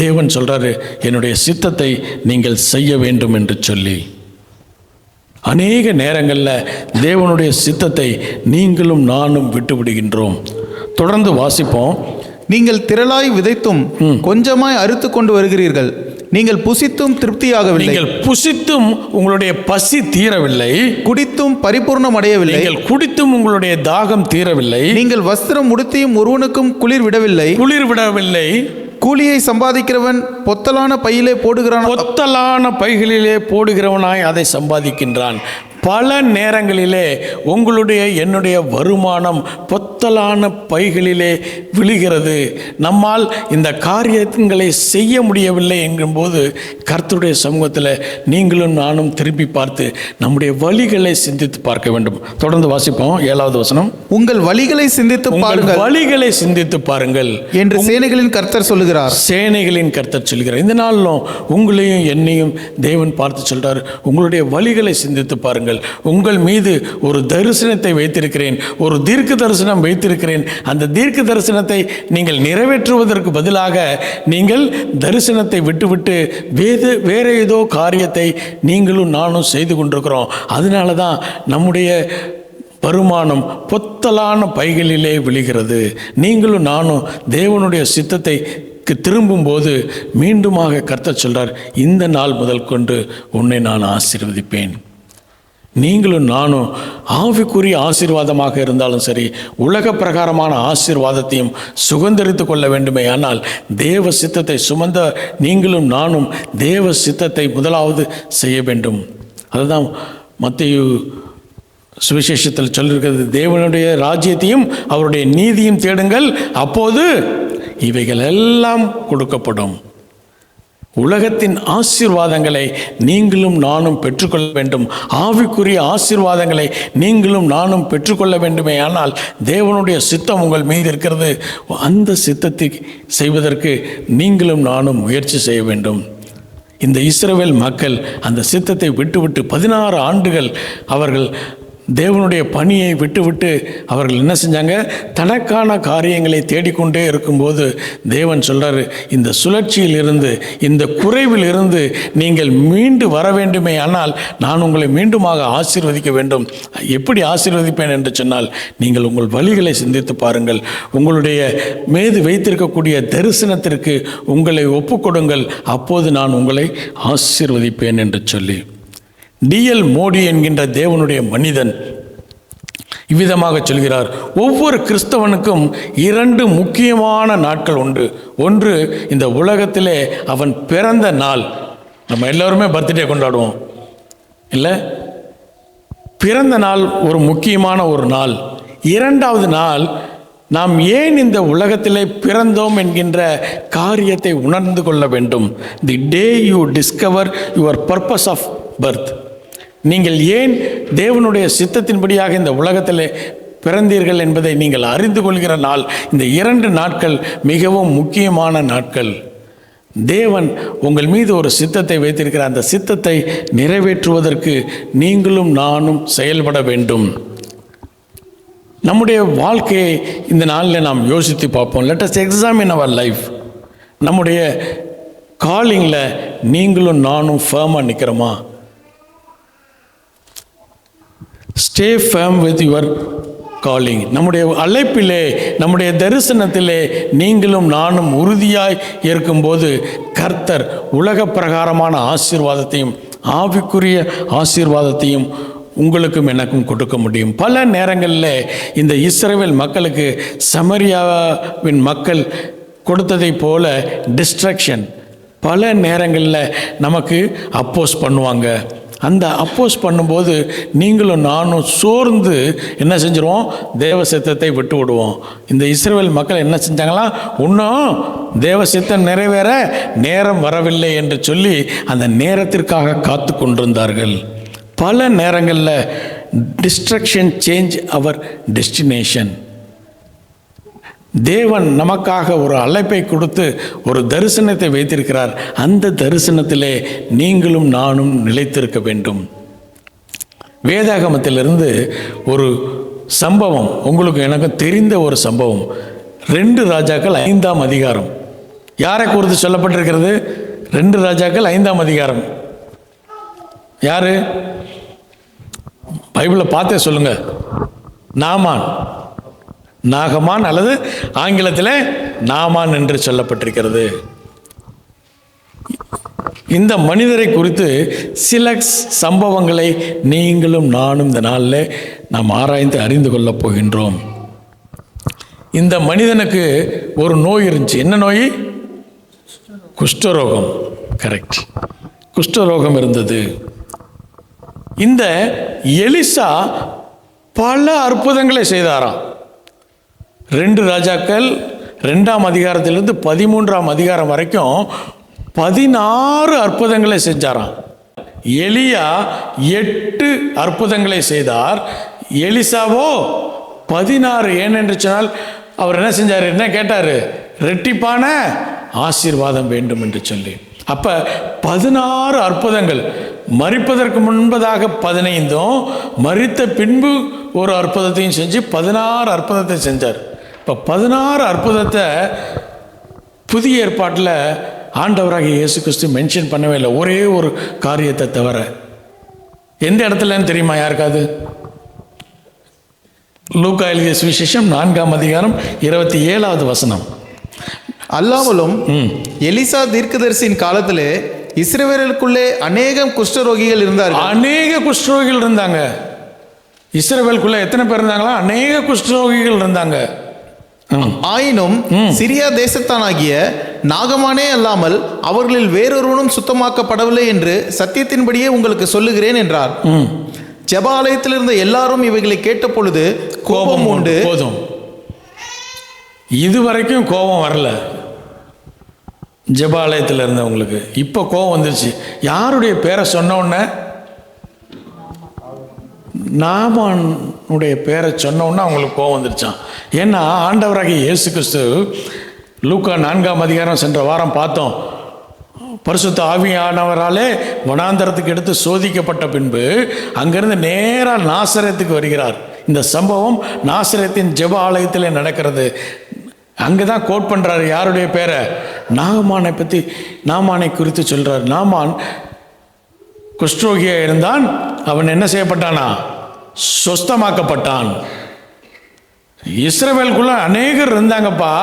தேவன் சொல்கிறாரு, என்னுடைய சித்தத்தை நீங்கள் செய்ய வேண்டும் என்று சொல்லி. அநேக நேரங்களில் தேவனுடைய சித்தத்தை நீங்களும் நானும் விட்டு விடுகின்றோம். தொடர்ந்து வாசிப்போம். நீங்கள் திரளாய் விதைத்தும் கொஞ்சமாய் அறுத்து கொண்டு வருகிறீர்கள். நீங்கள் புசித்தும் திருப்தியாகவில்லை. நீங்கள் புசித்தும் உங்களுடைய பசி தீரவில்லை. குடித்தும் பரிபூர்ணம் அடையவில்லை. நீங்கள் குடித்தும் உங்களுடைய தாகம் தீரவில்லை. நீங்கள் வஸ்திரம் உடுத்தியும் ஒருவனுக்கும் குளிர் விடவில்லை. கூலியை சம்பாதிக்கிறவன் பொத்தலான பைகளிலே போடுகிறவனாய் அதை சம்பாதிக்கின்றான். பல நேரங்களிலே உங்களுடைய என்னுடைய வருமானம் பொத்தலான பைகளிலே விழுகிறது. நம்மால் இந்த காரியங்களை செய்ய முடியவில்லை என்கும்போது கர்த்தருடைய சமூகத்தில் நீங்களும் நானும் திருப்பி பார்த்து நம்முடைய வழிகளை சிந்தித்து பார்க்க வேண்டும். தொடர்ந்து வாசிப்போம். 7வது வசனம். உங்கள் வழிகளை சிந்தித்து பாருங்கள் என்று சேனைகளின் கர்த்தர் சொல்லுகிறார். இந்த நாளிலும் உங்களையும் என்னையும் தேவன் பார்த்து சொல்றார், உங்களுடைய வழிகளை சிந்தித்து பாருங்கள். உங்கள் மீது ஒரு தரிசனத்தை வைத்திருக்கிறேன், ஒரு தீர்க்க தரிசனம் வைத்திருக்கிறேன். அந்த தீர்க்க தரிசனத்தை நீங்கள் நிறைவேற்றுவதற்கு பதிலாக நீங்கள் தரிசனத்தை விட்டுவிட்டு வேற ஏதோ காரியத்தை நீங்களும் நானும் செய்து கொண்டிருக்கிறோம். அதனால தான் நம்முடைய வருமானம் பொத்தலான பைகளிலே விழுகிறது. நீங்களும் நானும் தேவனுடைய சித்தத்தை திரும்பும்போது மீண்டுமாக கர்த்தர் சொல்றார், இந்த நாள் முதல் கொண்டு உன்னை நான் ஆசீர்வதிப்பேன். நீங்களும் நானும் ஆவிக்குரிய ஆசீர்வாதமாக இருந்தாலும் சரி, உலக பிரகாரமான ஆசீர்வாதத்தையும் சுதந்தரித்து கொள்ள வேண்டுமே. ஆனால் தேவ சித்தத்தை சுமந்த நீங்களும் நானும் தேவ சித்தத்தை முதலாவது செய்ய வேண்டும். அதுதான் மத்தேயு சுவிசேஷத்தில் சொல்லியிருக்கிறது, தேவனுடைய ராஜ்யத்தையும் அவருடைய நீதியும் தேடுங்கள், அப்போது இவைகள் எல்லாம் கொடுக்கப்படும். உலகத்தின் ஆசீர்வாதங்களை நீங்களும் நானும் பெற்றுக்கொள்ள வேண்டும். ஆவிக்குரிய ஆசீர்வாதங்களை நீங்களும் நானும் பெற்றுக்கொள்ள வேண்டுமே. ஆனால் தேவனுடைய சித்தம் உங்கள் மீது இருக்கிறது. அந்த சித்தத்தை செய்வதற்கு நீங்களும் நானும் முயற்சி செய்ய வேண்டும். இந்த இஸ்ரவேல் மக்கள் அந்த சித்தத்தை விட்டுவிட்டு 16 ஆண்டுகள் அவர்கள் தேவனுடைய பணியை விட்டுவிட்டு அவர்கள் என்ன செஞ்சாங்க? தனக்கான காரியங்களை தேடிக்கொண்டே இருக்கும்போது தேவன் சொல்கிறார், இந்த சுழற்சியில் இருந்து, இந்த குறைவில் இருந்து நீங்கள் மீண்டு வர வேண்டுமே. ஆனால் நான் உங்களை மீண்டுமாக ஆசீர்வதிக்க வேண்டும். எப்படி ஆசீர்வதிப்பேன் என்று சொன்னால், நீங்கள் உங்கள் வழிகளை சிந்தித்து பாருங்கள். உங்களுடைய மீது வைத்திருக்கக்கூடிய தரிசனத்திற்கு உங்களை ஒப்புக்கொடுங்கள், அப்போது நான் உங்களை ஆசீர்வதிப்பேன் என்று சொல்லி D.L. மோடி என்கின்ற தேவனுடைய மனிதன் இவ்விதமாக சொல்கிறார், ஒவ்வொரு கிறிஸ்தவனுக்கும் 2 முக்கியமான நாட்கள் உண்டு. ஒன்று இந்த உலகத்திலே அவன் பிறந்த நாள். நம்ம எல்லோருமே பர்த்டே கொண்டாடுவோம் இல்லை? பிறந்த நாள் ஒரு முக்கியமான ஒரு நாள். 2வது நாள் நாம் ஏன் இந்த உலகத்திலே பிறந்தோம் என்கின்ற காரியத்தை உணர்ந்து கொள்ள வேண்டும். The day you discover your purpose of birth. நீங்கள் ஏன் தேவனுடைய சித்தத்தின்படியாக இந்த உலகத்தில் பிறந்தீர்கள் என்பதை நீங்கள் அறிந்து கொள்கிற நாள். இந்த 2 நாட்கள் மிகவும் முக்கியமான நாட்கள். தேவன் உங்கள் மீது ஒரு சித்தத்தை வைத்திருக்கிற அந்த சித்தத்தை நிறைவேற்றுவதற்கு நீங்களும் நானும் செயல்பட வேண்டும். நம்முடைய வாழ்க்கையை இந்த நாளில் நாம் யோசித்து பார்ப்போம். Let us examine our life. நம்முடைய காலிங்கில் நீங்களும் நானும் ஃபேமாக நிற்கிறோமா? Stay firm with your calling. நம்முடைய அழைப்பிலே, நம்முடைய தரிசனத்திலே நீங்களும் நானும் உறுதியாய் இருக்கும்போது கர்த்தர் உலக பிரகாரமான ஆசீர்வாதத்தையும் ஆவிக்குரிய ஆசீர்வாதத்தையும் உங்களுக்கும் எனக்கும் கொடுக்க முடியும். பல நேரங்களில் இந்த இஸ்ரவேல் மக்களுக்கு சமரியாவின் மக்கள் கொடுத்ததை போல டிஸ்ட்ராக்ஷன் பல நேரங்களில் நமக்கு அப்போஸ் பண்ணுவாங்க. அந்த அப்போஸ் பண்ணும்போது நீங்களும் நானும் சோர்ந்து என்ன செஞ்சிருவோம்? தேவ சித்தத்தை விட்டு விடுவோம். இந்த இஸ்ரவேல் மக்கள் என்ன செஞ்சாங்களா? இன்னும் தேவ சித்தம் நிறைவேற நேரம் வரவில்லை என்று சொல்லி அந்த நேரத்திற்காக காத்து கொண்டிருந்தார்கள். பல நேரங்களில் டிஸ்ட்ரக்ஷன் சேஞ்ச் அவர் டெஸ்டினேஷன். தேவன் நமக்காக ஒரு அழைப்பை கொடுத்து ஒரு தரிசனத்தை வைத்திருக்கிறார். அந்த தரிசனத்திலே நீங்களும் நானும் நிலைத்திருக்க வேண்டும். வேதாகமத்திலிருந்து ஒரு சம்பவம் உங்களுக்கு எனக்கு தெரிந்த ஒரு சம்பவம். 2 ராஜாக்கள் 5ஆம் அதிகாரம். யாரை குறித்து சொல்லப்பட்டிருக்கிறது? 2 ராஜாக்கள் 5ஆம் அதிகாரம். யாரு? பைபிளை பார்த்தே சொல்லுங்க. நாமான், நாகமான் அல்லது ஆங்கிலத்தில் நாமான் என்று சொல்லப்பட்டிருக்கிறது. இந்த மனிதரை குறித்து சில சம்பவங்களை நீங்களும் நானும் இந்த நாளில் நாம் ஆராய்ந்து அறிந்து கொள்ளப் போகின்றோம். இந்த மனிதனுக்கு ஒரு நோய் இருந்துச்சு. என்ன நோய்? குஷ்டரோகம். கரெக்ட், குஷ்டரோகம் இருந்தது. இந்த எலிசா பல அற்புதங்களை செய்தாராம். 2 ராஜாக்கள் 2ஆம் அதிகாரத்திலிருந்து 13ஆம் அதிகாரம் வரைக்கும் 16 அற்புதங்களை செஞ்சாராம். எலியா 8 அற்புதங்களை செய்தார். எலிசாவோ 16. ஏனென்று சொன்னால் அவர் என்ன செஞ்சார்? என்ன கேட்டார்? ரெட்டிப்பான ஆசீர்வாதம் வேண்டும் என்று சொல்லி. அப்போ 16 அற்புதங்கள். மரிப்பதற்கு முன்பதாக 15, மரித்த பின்பு ஒரு அற்புதத்தையும் செஞ்சு 16 அற்புதத்தை செஞ்சார். இப்போ 16 அற்புதத்தை புதிய ஏற்பாட்டில் ஆண்டவராக இயேசு கிறிஸ்து மென்ஷன் பண்ணவே இல்லை. ஒரே ஒரு காரியத்தை தவிர. எந்த இடத்துலன்னு தெரியுமா யாருக்காவது? லூக்கா எழுதிய சுவிசேஷம் 4ஆம் அதிகாரம் 27வது வசனம். அல்லாமலும் எலிசா தீர்க்கதரிசியின் காலத்திலே இஸ்ரவேலுக்குள்ளே அநேகம் குஷ்டரோகிகள் இருந்தார்கள். அநேக குஷ்டரோகிகள் இருந்தாங்க. இஸ்ரவேலுக்குள்ள எத்தனை பேர் இருந்தாங்களா? அநேக குஷ்டரோகிகள் இருந்தாங்க. ஆயினும் சிரியா தேசத்தானாகிய நாகமானே அல்லாமல் அவர்களில் வேறொருவனும் சுத்தமாக்கப்படவில்லை என்று சத்தியத்தின்படியே உங்களுக்கு சொல்லுகிறேன் என்றார். ஜெபாலயத்தில் இருந்த எல்லாரும் இவைகளை கேட்ட பொழுது கோபம் உண்டு. போதும், இதுவரைக்கும் கோபம் வரல ஜெபாலயத்தில் இருந்தவங்களுக்கு. இப்போ கோபம் வந்துருச்சு. யாருடைய பேரை சொன்ன உடனே? நாமானுடைய பேரை சொன்ன உடனே அவங்களுக்கு கோபம் வந்துருச்சான். ஏன்னா ஆண்டவராகிய இயேசு கிறிஸ்து லூக்கா 4ஆம் அதிகாரம் சென்ற வாரம் பார்த்தோம். பரிசுத்த ஆவியானவராலே வனாந்தரத்துக்கு எடுத்து சோதிக்கப்பட்ட பின்பு அங்கிருந்து நேராக நாசரேத்துக்கு வருகிறார். இந்த சம்பவம் நாசரேத்தின் ஜெப ஆலயத்திலே நடக்கிறது. அங்கே தான் கோட் பண்ணுறாரு. யாருடைய பேரை? நாமானை பற்றி, நாமானை குறித்து சொல்கிறார். நாமான் குஷ்டரோகியாக இருந்தான். அவன் என்ன செய்யப்பட்டானா? சொஸ்தமாக்கப்பட்டான். இஸ்ரவேலுக்குள்ள அநேகர் இருந்தாங்கப்பா,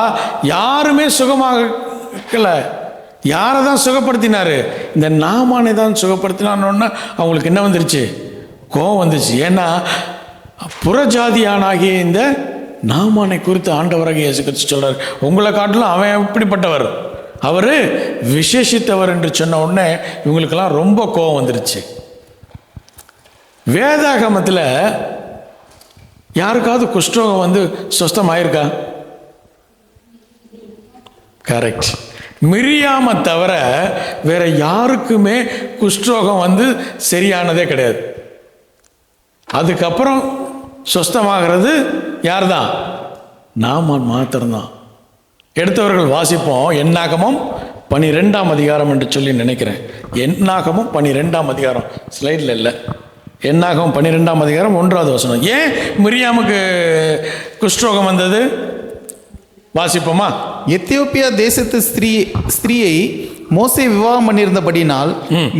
யாருமே சுகமாகல. யாரை தான் சுகப்படுத்தினாரு? இந்த நாமானை தான் சுகப்படுத்தினான்னு அவங்களுக்கு என்ன வந்துருச்சு? கோபம் வந்துச்சு. ஏன்னா புறஜாதியானாகிய இந்த நாமானை குறித்து ஆண்டவராகிய இயேசு கிறிஸ்து சொல்றார், உங்களை காட்டிலும் அவன் எப்படிப்பட்டவர், அவர் விசேஷித்தவர் என்று சொன்ன உடனே இவங்களுக்கெல்லாம் ரொம்ப கோபம் வந்துருச்சு. வேதாகமத்தில் யாருக்காவது குஷ்டரோகம் வந்து சுஸ்தமாயிருக்கா? கரெக்ட். மிரியாமை தவிர வேற யாருக்குமே குஷ்டரோகம் வந்து சரியானதே கிடையாது. அதுக்கப்புறம் சுஸ்தமாகிறது யார் தான்? நாமான் மாத்திரம்தான். எடுத்தவர்கள் வாசிப்போம். என்னாகமும் 12ஆம் அதிகாரம் என்று சொல்லி நினைக்கிறேன். என்னாகமும் 12ஆம் அதிகாரம், ஸ்லைடில் இல்லை. என்னாகமும் 12ஆம் அதிகாரம் 1வது வசனம். ஏன் மிரியாமுக்கு குஷ்டரோகம் வந்தது? வாசிப்போமா? எத்தியோப்பியா தேசத்து ஸ்திரீயை மோசே விவாகம் பண்ணியிருந்தபடினால்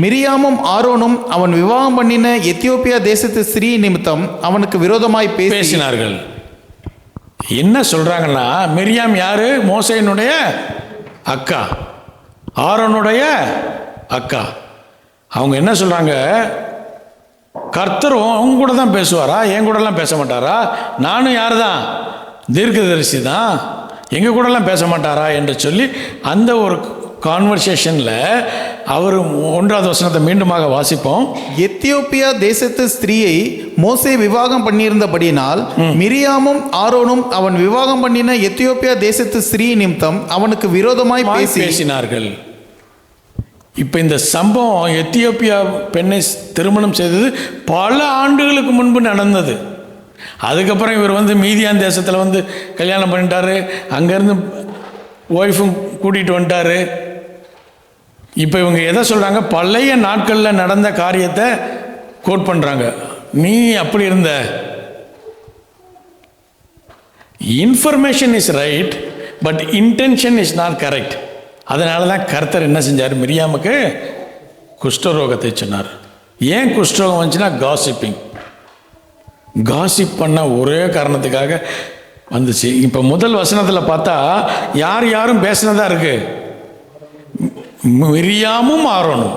மிரியாமும் ஆரோனும் அவன் விவாகம் பண்ணின எத்தியோப்பியா தேசத்து ஸ்திரீ நிமித்தம் அவனுக்கு விரோதமாய் பேசினார்கள். என்ன சொல்றாங்கன்னா, மிரியாம் யாரு? மோசேயினுடைய அக்கா, ஆரோனுடைய அக்கா. அவங்க என்ன சொல்றாங்க? கர்த்தரும் அவங்க கூட தான் பேசுவாரா, என் கூடலாம் பேச மாட்டாரா? நானும் யாரு தான்? தீர்க்கதரிசி தான், எங்கள் கூடலாம் பேச மாட்டாரா என்று சொல்லி அந்த ஒரு கான்வர்சேஷனில் அவர் 1வது வசனத்தை மீண்டுமாக வாசிப்போம். எத்தியோப்பியா தேசத்து ஸ்திரீயை மோசே விவாகம் பண்ணியிருந்தபடினால் மிரியாமும் ஆரோனும் அவன் விவாகம் பண்ணின எத்தியோப்பியா தேசத்து ஸ்திரீ நிமித்தம் அவனுக்கு விரோதமாய் பேசினார்கள். இப்போ இந்த சம்பவம் எத்தியோப்பியா பெண்ணை திருமணம் செய்தது பல ஆண்டுகளுக்கு முன்பு நடந்தது. அதுக்கப்புறம் இவர் வந்து மீதியான் தேசத்தில் வந்து கல்யாணம் பண்ணிட்டாரு. அங்கேருந்து ஒய்ஃபும் கூட்டிகிட்டு வந்துட்டாரு. இப்போ இவங்க எதை சொல்கிறாங்க? பழைய நாட்களில் நடந்த காரியத்தை கோட் பண்ணுறாங்க. நீ அப்படி இருந்த. Information is right, but intention is not correct. அதனால தான் கர்த்தர் என்ன செஞ்சார்? மிரியாமுக்கு குஷ்டரோகத்தை சொன்னார். ஏன் குஷ்டரோகம் வந்துச்சுன்னா காசிப் பண்ண ஒரே காரணத்துக்காக வந்துச்சு. இப்போ முதல் வசனத்தில் பார்த்தா யார் யாரும் பேசினதா இருக்கு? மிரியாமும் ஆரோனும்.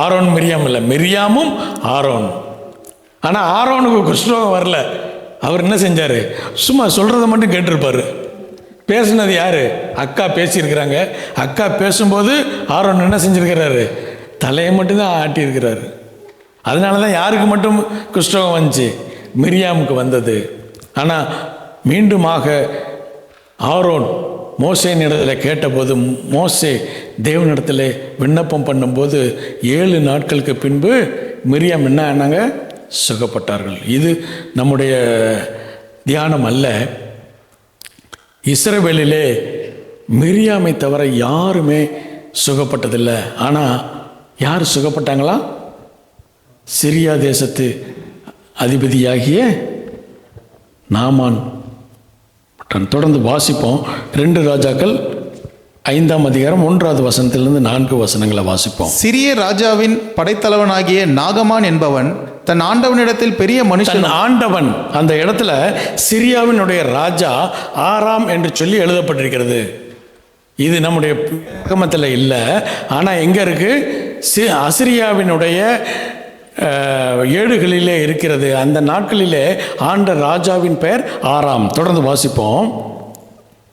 ஆரோன் மிரியாம் இல்லை, மிரியாமும் ஆரோனும். ஆனால் ஆரோனுக்கு குஷ்டரோகம் வரல. அவர் என்ன செஞ்சார்? சும்மா சொல்கிறத மட்டும் கேட்டிருப்பார். பேசுனது யார்? அக்கா பேசியிருக்கிறாங்க. அக்கா பேசும்போது ஆரோன் என்ன செஞ்சுருக்கிறாரு? தலையை மட்டும்தான் ஆட்டியிருக்கிறாரு. அதனால தான் யாருக்கு மட்டும் குஷ்டரோகம் வந்துச்சு? மிரியாமுக்கு வந்தது. ஆனால் மீண்டுமாக ஆரோன் மோசேயின் இடத்துல கேட்டபோது, மோசே தேவனிடத்தில் விண்ணப்பம் பண்ணும்போது 7 நாட்களுக்கு பின்பு மிரியாம் என்ன ஆனாங்க? சுகப்பட்டார்கள். இது நம்முடைய தியானம் அல்ல. இஸ்ரவேலிலே மிரியாமை தவிர யாருமே சுகப்பட்டதில்லை. ஆனால் யார் சுகப்பட்டாங்களா? சிரியா தேசத்து அதிபதியாகிய நாமான். தொடர்ந்து வாசிப்போம். 2 ராஜாக்கள் 5ஆம் அதிகாரம் 1வது வசனத்திலிருந்து 4 வசனங்களை வாசிப்போம். சிரிய ராஜாவின் படைத்தலைவனாகிய நாகமான் என்பவன் தன் ஆண்டவனிடத்தில் பெரிய மனுஷன். ஆண்டவன் அந்த இடத்துல சிரியாவினுடைய ராஜா ஆராம் என்று சொல்லி எழுதப்பட்டிருக்கிறது. இது நம்முடைய பக்கமத்தில் இல்லை. ஆனால் எங்கே இருக்குது? அசிரியாவினுடைய ஏடுகளிலே இருக்கிறது. அந்த நாட்களிலே ஆண்ட ராஜாவின் பெயர் ஆராம். தொடர்ந்து வாசிப்போம்.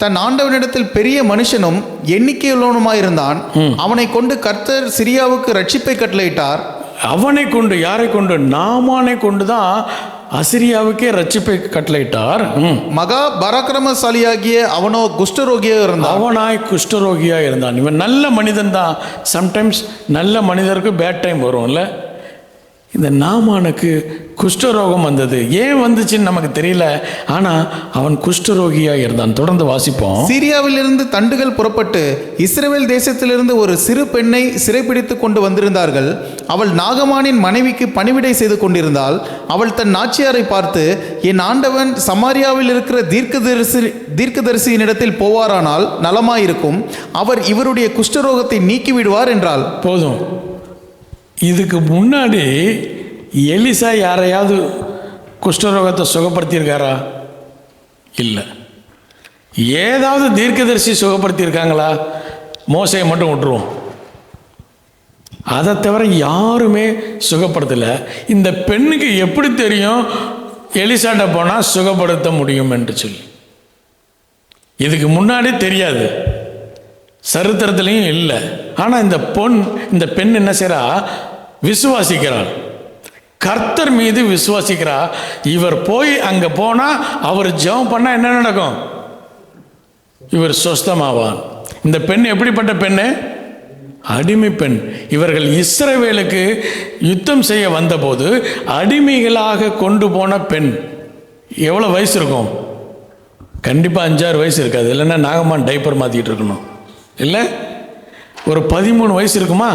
தன் ஆண்டவனிடத்தில் பெரிய மனுஷனும் எண்ணிக்கையுள்ளவனுமாயிருந்தான். அவனை கொண்டு கர்த்தர் சிரியாவுக்கு ரட்சிப்பை கட்டளையிட்டார். அவனை கொண்டு, யாரை கொண்டு? நாமானை கொண்டு தான் அசிரியாவுக்கே ரட்சிப்பை கட்டளையிட்டார். மகா பராக்கிரமசாலியாகிய அவனோ குஷ்டரோகியா இருந்தான். அவனாய் குஷ்டரோகியா இருந்தான். இவன் நல்ல மனிதன் தான். சம்டைம்ஸ் நல்ல மனிதருக்கு பேட் டைம் வரும்ல. இந்த நாமானுக்கு குஷ்டரோகம் வந்தது. ஏன் வந்துச்சுன்னு நமக்கு தெரியல. ஆனால் அவன் குஷ்டரோகியா இருந்தான். தொடர்ந்து வாசிப்போம். சீரியாவிலிருந்து தண்டுகள் புறப்பட்டு இஸ்ரவேல் தேசத்திலிருந்து ஒரு சிறு பெண்ணை சிறைப்பிடித்து கொண்டு வந்திருந்தார்கள். அவள் நாகமானின் மனைவிக்கு பணிவிடை செய்து கொண்டிருந்தாள். அவள் தன் நாச்சியாரை பார்த்து, என் ஆண்டவன் சமாரியாவில் இருக்கிற தீர்க்கதரிசியினிடத்தில் போவாரானால் நலமாயிருக்கும், அவர் இவருடைய குஷ்டரோகத்தை நீக்கிவிடுவார் என்றாள். போதும். இதுக்கு முன்னாடி எலிசா யாரையாவது குஷ்டரோகத்தை சுகப்படுத்தியிருக்காரா? இல்லை. ஏதாவது தீர்க்கதரிசி சுகப்படுத்தியிருக்காங்களா? மோசையை மட்டும் விட்டுருவோம். அதை தவிர யாருமே சுகப்படுத்தலை. இந்த பெண்ணுக்கு எப்படி தெரியும் எலிசாட்ட போனால் சுகப்படுத்த முடியும் என்று சொல்லி? இதுக்கு முன்னாடி தெரியாது, சரித்திரத்திலையும் இல்லை. ஆனால் இந்த பெண் என்ன செய்கிறா? விசுவாசிக்கிறாள். கர்த்தர் மீது விசுவாசிக்கிறா. இவர் போய் அங்கே போனால், அவர் ஜெபம் பண்ணால் என்ன நடக்கும்? இவர் சொஸ்தமாவான். இந்த பெண் எப்படிப்பட்ட பெண்ணு? அடிமை பெண். இவர்கள் இஸ்ரவேலுக்கு யுத்தம் செய்ய வந்தபோது அடிமைகளாக கொண்டு போன பெண். எவ்வளோ வயசு இருக்கும்? கண்டிப்பாக 5-6 வயசு இருக்காது. இல்லைன்னா நாகமான் டைப்பர் மாற்றிக்கிட்டு இருக்கணும். இல்லை, ஒரு 13 வயசு இருக்குமா?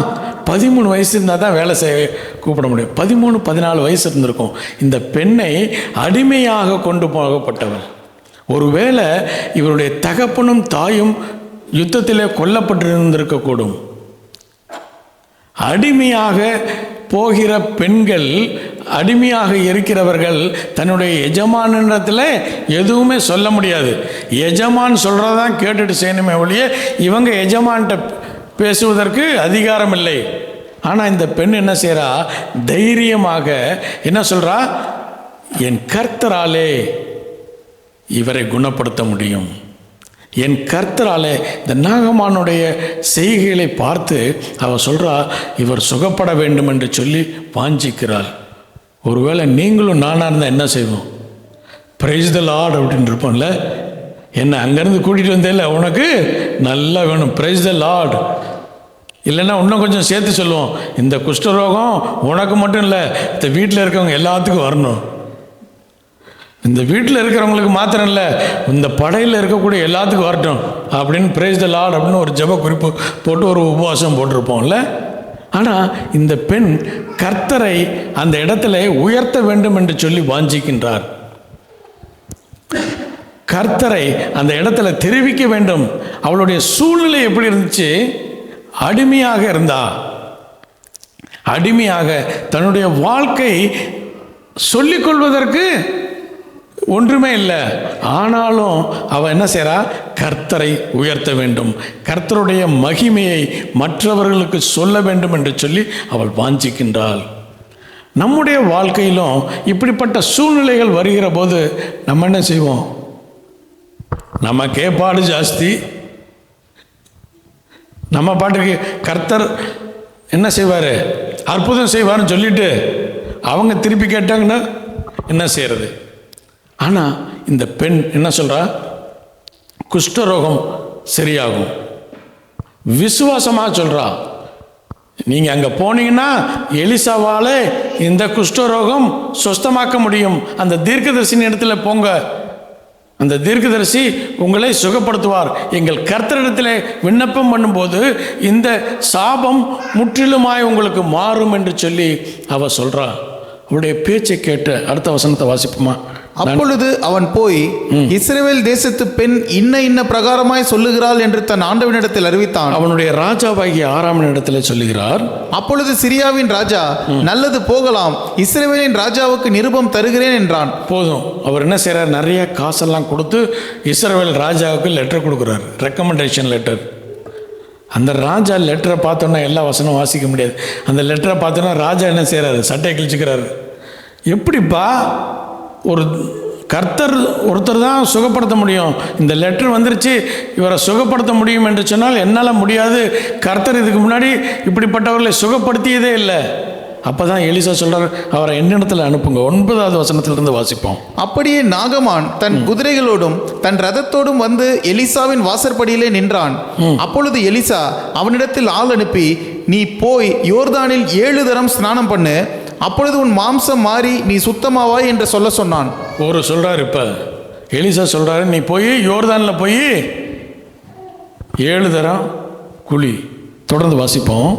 13 வயசு இருந்தால் தான் வேலை செய்ய கூப்பிட முடியும். 13-14 வயசு இருந்திருக்கும். இந்த பெண்ணை அடிமையாக கொண்டு போகப்பட்டவள். ஒருவேளை இவருடைய தகப்பனும் தாயும் யுத்தத்திலே கொல்லப்பட்டிருந்திருக்கக்கூடும். அடிமையாக போகிற பெண்கள், அடிமையாக இருக்கிறவர்கள் தன்னுடைய எஜமானிடத்தில் எதுவுமே சொல்ல முடியாது. எஜமான் சொல்கிறதான் கேட்டுட்டு செய்யணுமே ஒழிய இவங்க எஜமான்கிட்ட பேசுவதற்கு அதிகாரம் இல்லை. ஆனால் இந்த பெண் என்ன செய்கிறா? தைரியமாக என்ன சொல்கிறா? என் கர்த்தராலே இவரை குணப்படுத்த முடியும். என் கர்த்தராலே. இந்த நாகமானுடைய செய்கைகளை பார்த்து அவள் சொல்கிறா, இவர் சுகப்பட வேண்டும் என்று சொல்லி வாஞ்சிக்கிறாள். ஒருவேளை நீங்களும் நானாக இருந்தால் என்ன செய்வோம்? பிரைஸ் தி லார்ட் அப்படின்னு இருப்போம்ல. என்ன அங்கேருந்து கூட்டிகிட்டு வந்தேல, உனக்கு நல்லா வேணும், பிரைஸ் தி லார்ட். இல்லைன்னா இன்னும் கொஞ்சம் சேர்த்து சொல்லுவோம், இந்த குஷ்டரோகம் உனக்கு மட்டும் இல்லை, இந்த வீட்டில் இருக்கவங்க எல்லாத்துக்கும் வரணும். இந்த வீட்டில் இருக்கிறவங்களுக்கு மாத்திரம் இல்லை, இந்த படையில் இருக்கக்கூடிய எல்லாத்துக்கும் வரட்டும் அப்படின்னு பிரைஸ் தி லார்ட் அப்படின்னு ஒரு ஜெப குறிப்பு போட்டு ஒரு உபவாசம் போட்டிருப்போம்ல. ஆனால் இந்த பெண் கர்த்தரை அந்த இடத்துல உயர்த்த வேண்டும் என்று சொல்லி வாஞ்சிக்கின்றார். கர்த்தரை அந்த இடத்துல தெரிவிக்க வேண்டும். அவளுடைய சூழ்நிலை எப்படி இருந்துச்சு? அடிமையாக இருந்தா. அடிமையாக தன்னுடைய வாழ்க்கை சொல்லிக்கொள்வதற்கு ஒன்றுமே இல்லை. ஆனாலும் அவள் என்ன செய்கிறா? கர்த்தரை உயர்த்த வேண்டும், கர்த்தருடைய மகிமையை மற்றவர்களுக்கு சொல்ல வேண்டும் என்று சொல்லி அவள் வாஞ்சிக்கின்றாள். நம்முடைய வாழ்க்கையிலும் இப்படிப்பட்ட சூழ்நிலைகள் வருகிற போது நம்ம என்ன செய்வோம்? நமக்கே பாடு ஜாஸ்தி. நம்ம பாட்டுக்கு கர்த்தர் என்ன செய்வார்? அற்புதம் செய்வார்னு சொல்லிட்டு அவங்க திருப்பி கேட்டாங்கன்னா என்ன செய்கிறது? ஆனால் இந்த பெண் என்ன சொல்கிறா? குஷ்டரோகம் சரியாகும். விசுவாசமாக சொல்கிறா. நீங்கள் அங்கே போனீங்கன்னா எலிசாவால் இந்த குஷ்டரோகம் சுஸ்தமாக்க முடியும். அந்த தீர்க்கதரிசியின் இடத்துல போங்க, அந்த தீர்க்கதரிசி உங்களை சுகப்படுத்துவார். எங்கள் கர்த்தரிடத்தில் விண்ணப்பம் பண்ணும்போது இந்த சாபம் முற்றிலுமாய் உங்களுக்கு மாறும் என்று சொல்லி அவ சொல்றா. அவருடைய பேச்சை கேட்டு அடுத்த வசனத்தை வாசிப்போமா? அப்பொழுது அவன் போய் இஸ்ரவேல் தேசத்து பெண் இன்ன பிரகாரமாய் சொல்லுகிறாள் என்று தன் ஆண்டவனிடத்தில் அறிவித்தான். அவனுடைய ராஜாவாகிய ஆராமின் இடத்துல சொல்லுகிறார். அப்பொழுது சிரியாவின் ராஜா, நல்லது போகலாம், இஸ்ரவேலின் ராஜாவுக்கு நிருபம் தருகிறேன் என்றான். போதும். அவர் என்ன செய்கிறார்? நிறைய காசெல்லாம் கொடுத்து இஸ்ரவேல் ராஜாவுக்கு லெட்டர் கொடுக்குறார், ரெக்கமெண்டேஷன் லெட்டர். அந்த ராஜா லெட்டரை பார்த்தோன்னா எல்லா வசனம் வாசிக்க முடியாது. அந்த லெட்டரை பார்த்தோன்னா ராஜா என்ன செய்கிறாரு? சட்டையை கிழிச்சுக்கிறாரு. எப்படிப்பா ஒரு கர்த்தர் ஒருத்தர் தான் சுகப்படுத்த முடியும், இந்த லெட்டர் வந்துருச்சு இவரை சுகப்படுத்த முடியும் என்று சொன்னால் என்னால் முடியாது, கர்த்தர் இதுக்கு முன்னாடி இப்படிப்பட்டவர்களை சுகப்படுத்தியதே இல்லை. அப்போ தான் எலிசா சொல்கிறார், அவரை என்னிடத்தில் அனுப்புங்க. 9வது வசனத்திலிருந்து வாசிப்போம். அப்படியே நாகமான் தன் குதிரைகளோடும் தன் ரதத்தோடும் வந்து எலிசாவின் வாசற்படியிலே நின்றான். அப்பொழுது எலிசா அவனிடத்தில் ஆள் அனுப்பி, நீ போய் யோர்தானில் 7 தரம் ஸ்நானம் பண்ணு, அப்பொழுது உன் மாம்சம் மாறி நீ சுத்தமாவாய் என்று சொல்ல சொன்னான். ஒரு சொல்கிறார், இப்போ எலிசா சொல்கிறாரு, நீ போய் யோர்தானில் போய் 7 தரம் குழி. தொடர்ந்து வாசிப்போம்.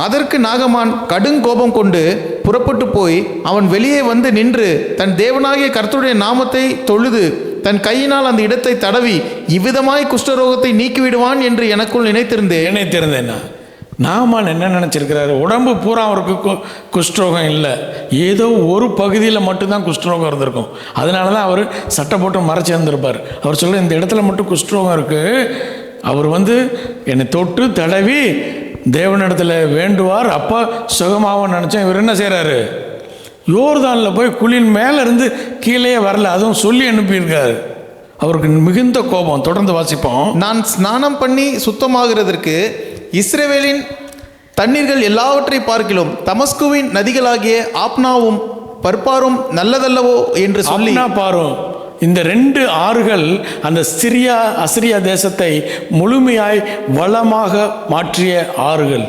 அதற்கு நாகமான் கடுங்கோபம் கொண்டு புறப்பட்டு போய் அவன் வெளியே வந்து நின்று தன் தேவனாகிய கர்த்தருடைய நாமத்தை தொழுது தன் கையினால் அந்த இடத்தை தடவி இவ்விதமாய் குஷ்டரோகத்தை நீக்கிவிடுவான் என்று எனக்குள் நினைத்திருந்தேன். நாகமான் என்ன நினச்சிருக்கிறாரு? உடம்பு பூரா அவருக்கு குஷ்டரோகம் இல்லை, ஏதோ ஒரு பகுதியில் மட்டும்தான் குஷ்டரோகம் இருந்திருக்கும். அதனால தான் அவர் சட்டை போட்டு மறைச்சி இருந்திருப்பார். அவர் சொல்கிற இந்த இடத்துல மட்டும் குஷ்டரோகம் இருக்குது, அவர் வந்து என்னை தொட்டு தடவி தேவனிடத்தில் வேண்டுவார், அப்போ சுகமாகவும் நினச்சேன். இவர் என்ன செய்கிறாரு? யோர்தானில் போய் குழியின் மேலே இருந்து கீழே வரல, அதுவும் சொல்லி அனுப்பியிருக்காரு. அவருக்கு மிகுந்த கோபம். தொடர்ந்து வாசிப்போம். நான் ஸ்நானம் பண்ணி சுத்தமாகிறதற்கு இஸ்ரவேலின் தண்ணீர்கள் எல்லாவற்றை பார்க்கிலும் தமஸ்குவின் நதிகளாகிய ஆப்னாவும் பர்பாரும் நல்லதல்லவோ என்று சொல்லி. பாரும், இந்த 2 ஆறுகள் அந்த அசிரியா தேசத்தை முழுமையாய் வளமாக மாற்றிய ஆறுகள்.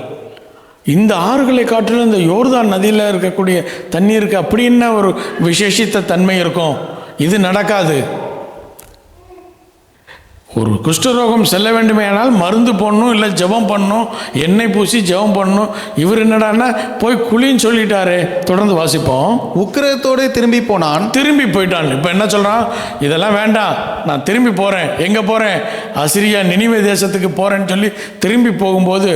இந்த ஆறுகளை காட்டிலும் இந்த யோர்தான் நதியில் இருக்கக்கூடிய தண்ணீருக்கு அப்படி என்ன ஒரு விசேஷித்த தன்மை இருக்கும்? இது நடக்காது. ஒரு குஷ்டரோகம் செல்ல வேண்டுமே ஆனால் மருந்து போடணும், இல்லை ஜெபம் பண்ணணும், எண்ணெய் பூசி ஜெபம் பண்ணணும். இவர் என்னடான்னா போய் குழின்னு சொல்லிட்டாரு. தொடர்ந்து வாசிப்போம். உக்கிரத்தோடு திரும்பி போயிட்டான். இப்போ என்ன சொல்கிறான்? இதெல்லாம் வேண்டாம், நான் திரும்பி போகிறேன். எங்கே போகிறேன்? அசிரியா நினிவே தேசத்துக்கு போகிறேன்னு சொல்லி திரும்பி போகும்போது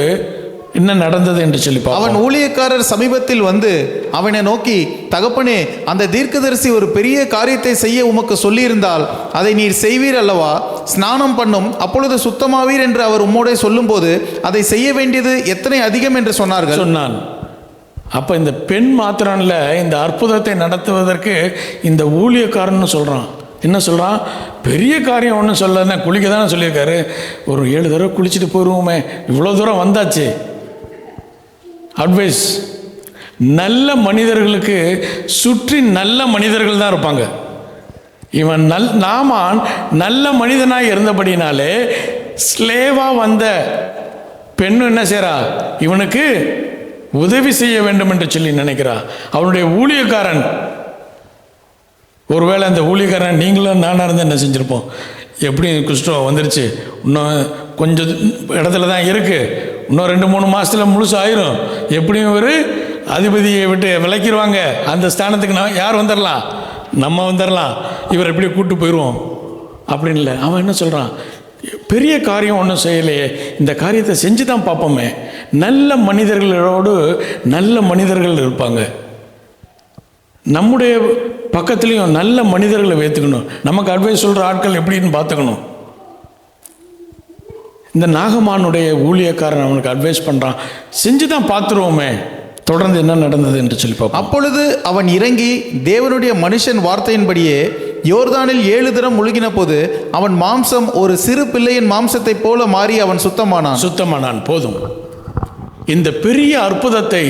என்ன நடந்தது என்று சொல்லி அவன் ஊழியக்காரர் சமீபத்தில் வந்து அவனை நோக்கி, தகப்பனே, அந்த தீர்க்கதரிசி ஒரு பெரிய காரியத்தை செய்ய உமக்கு சொல்லியிருந்தால் அதை நீர் செய்வீர் அல்லவா? ஸ்நானம் பண்ணும், அப்பொழுது சுத்தமாவீர் என்று அவர் உம்மோடே சொல்லும்போது அதை செய்ய வேண்டியது எத்தனை அதிகம் என்று சொன்னான். அப்போ இந்த பெண் மாத்திரம் இல்லை, இந்த அற்புதத்தை நடத்துவதற்கு இந்த ஊழியக்காரன்னு சொல்கிறான். என்ன சொல்கிறான்? பெரிய காரியம் ஒன்றும் சொல்லலைன்னா குளிக்க தானே சொல்லியிருக்காரு. ஒரு 7 தடவை குளிச்சுட்டு போயிடுவோமே, இவ்வளோ தூரம் வந்தாச்சு. அட்வைஸ். நல்ல மனிதர்களுக்கு சுற்றி நல்ல மனிதர்கள் தான் இருப்பாங்க. இவன் நாமான் நல்ல மனிதனாக இருந்தபடினாலே ஸ்லேவாக வந்த பெண்ணு என்ன செய்கிறா? இவனுக்கு உதவி செய்ய வேண்டும் என்று சொல்லி நினைக்கிறா. அவனுடைய ஊழியக்காரன், ஒருவேளை அந்த ஊழியக்காரன் நீங்களும் நானாக இருந்து என்ன செஞ்சுருப்போம்? எப்படி குஷ்டம் வந்துருச்சு, இன்னும் கொஞ்சம் இடத்துல தான் இருக்குது, இன்னும் 2-3 மாதத்தில் முழுசு ஆயிரும், எப்படியும் ஒரு அதிபதியை விட்டு விளக்கிடுவாங்க, அந்த ஸ்தானத்துக்கு யார் வந்துடலாம்? நம்ம வந்துடலாம், இவர் எப்படி கூப்பிட்டு போயிடுவோம் அப்படின்னு இல்லை. அவன் என்ன சொல்கிறான்? பெரிய காரியம் ஒன்றும் செய்யலையே, இந்த காரியத்தை செஞ்சு தான் பார்ப்போமே. நல்ல மனிதர்களோடு நல்ல மனிதர்கள் இருப்பாங்க. நம்முடைய பக்கத்துலேயும் நல்ல மனிதர்களை வைத்துக்கணும். நமக்கு அட்வைஸ் சொல்கிற ஆட்கள் எப்படின்னு பார்த்துக்கணும். இந்த நாகமானுடைய ஊழியக்காரன் அவனுக்கு அட்வைஸ் பண்ணுறான், செஞ்சு தான் பார்த்துருவோமே. தொடர்ந்து என்ன நடந்தது என்று சொல்லி பார்ப்போம். அப்பொழுது அவன் இறங்கி தேவனுடைய மனுஷன் வார்த்தையின்படியே யோர்தானில் 7 தரம் முழுகின போது அவன் மாம்சம் ஒரு சிறு பிள்ளையின் மாம்சத்தை போல மாறி அவன் சுத்தமானான். போதும். இந்த பெரிய அற்புதத்தை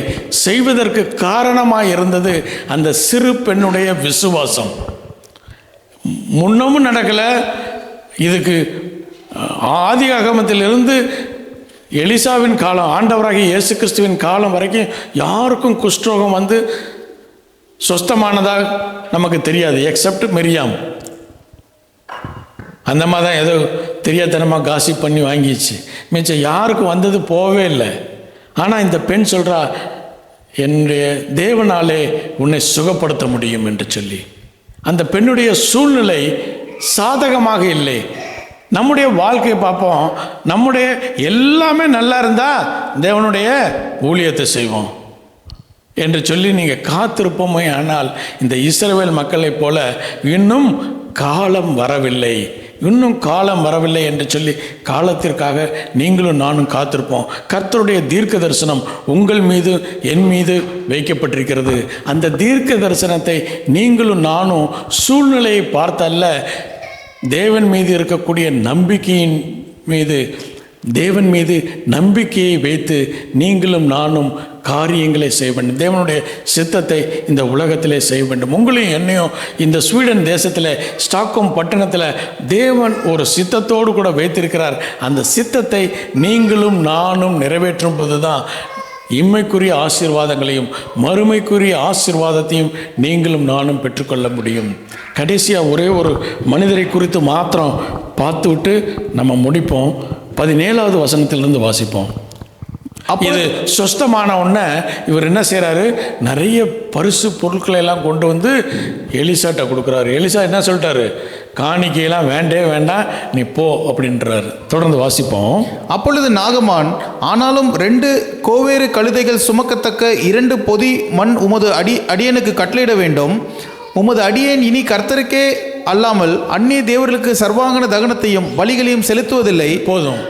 செய்வதற்கு காரணமாக இருந்தது அந்த சிறு பெண்ணுடைய விசுவாசம். முன்னமும் நடக்கலை. இதுக்கு ஆதியாகமத்திலிருந்து எலிசாவின் காலம், ஆண்டவராகிய இயேசு கிறிஸ்துவின் காலம் வரைக்கும் யாருக்கும் குஷ்டரோகம் வந்து சொஸ்தமானதாக நமக்கு தெரியாது, எக்ஸப்ட் மிரியாம். அந்த மாதிரி தான் ஏதோ தெரியாதனமாக காசிப் பண்ணி வாங்கிச்சு. மிச்சம் யாருக்கும் வந்தது போகவே இல்லை. ஆனால் இந்த பெண் சொல்கிறா, என்னுடைய தேவனாலே உன்னை சுகப்படுத்த முடியும் என்று சொல்லி. அந்த பெண்ணுடைய சூழ்நிலை சாதகமாக இல்லை. நம்முடைய வாழ்க்கையை பார்ப்போம், நம்முடைய எல்லாமே நல்லா இருந்தால் தேவனுடைய ஊழியத்தை செய்வோம் என்று சொல்லி நீங்கள் காத்திருப்போமே. ஆனால் இந்த இஸ்ரவேல் மக்களைப் போல இன்னும் காலம் வரவில்லை, இன்னும் காலம் வரவில்லை என்று சொல்லி காலத்திற்காக நீங்களும் நானும் காத்திருப்போம். கர்த்தருடைய தீர்க்க தரிசனம் உங்கள் மீது என் மீது வைக்கப்பட்டிருக்கிறது. அந்த தீர்க்க தரிசனத்தை நீங்களும் நானும் சூழ்நிலையை பார்த்தல்ல, தேவன் மீது இருக்கக்கூடிய நம்பிக்கையின் மீது, தேவன் மீது நம்பிக்கையை வைத்து நீங்களும் நானும் காரியங்களை செய்ய வேண்டும். தேவனுடைய சித்தத்தை இந்த உலகத்திலே செய்ய வேண்டும். உங்களையும் என்னையும் இந்த ஸ்வீடன் தேசத்தில் ஸ்டாக்ஹோம் பட்டணத்தில் தேவன் ஒரு சித்தத்தோடு கூட வைத்திருக்கிறார். அந்த சித்தத்தை நீங்களும் நானும் நிறைவேற்றும் போது தான் இம்மைக்குரிய ஆசீர்வாதங்களையும் மறுமைக்குரிய ஆசீர்வாதத்தையும் நீங்களும் நானும் பெற்றுக்கொள்ள முடியும். கடைசியாக ஒரே ஒரு மனிதரை குறித்து மாத்திரம் பார்த்து விட்டு நம்ம முடிப்போம். 17வது வசனத்திலிருந்து வாசிப்போம். இது சொஸ்தமான உடனே இவர் என்ன செய்கிறாரு, நிறைய பரிசு பொருட்களை எல்லாம் கொண்டு வந்து எலிசாட்ட கொடுக்குறாரு. எலிசா என்ன சொல்லிட்டாரு, காணிக்கையெல்லாம் வேண்டாம், நீ போ அப்படின்றாரு. தொடர்ந்து வாசிப்போம். அப்பொழுது நாகமான், ஆனாலும் 2 கோவேறு கழுதைகள் சுமக்கத்தக்க 2 பொதி மண் உமது அடியனுக்கு கட்டளையிட வேண்டும். உமது அடியேன் இனி கர்த்தருக்கே அல்லாமல் அந்நிய தேவர்களுக்கு சர்வாங்கன தகனத்தையும் பலிகளையும் செலுத்துவதில்லை. போதும்.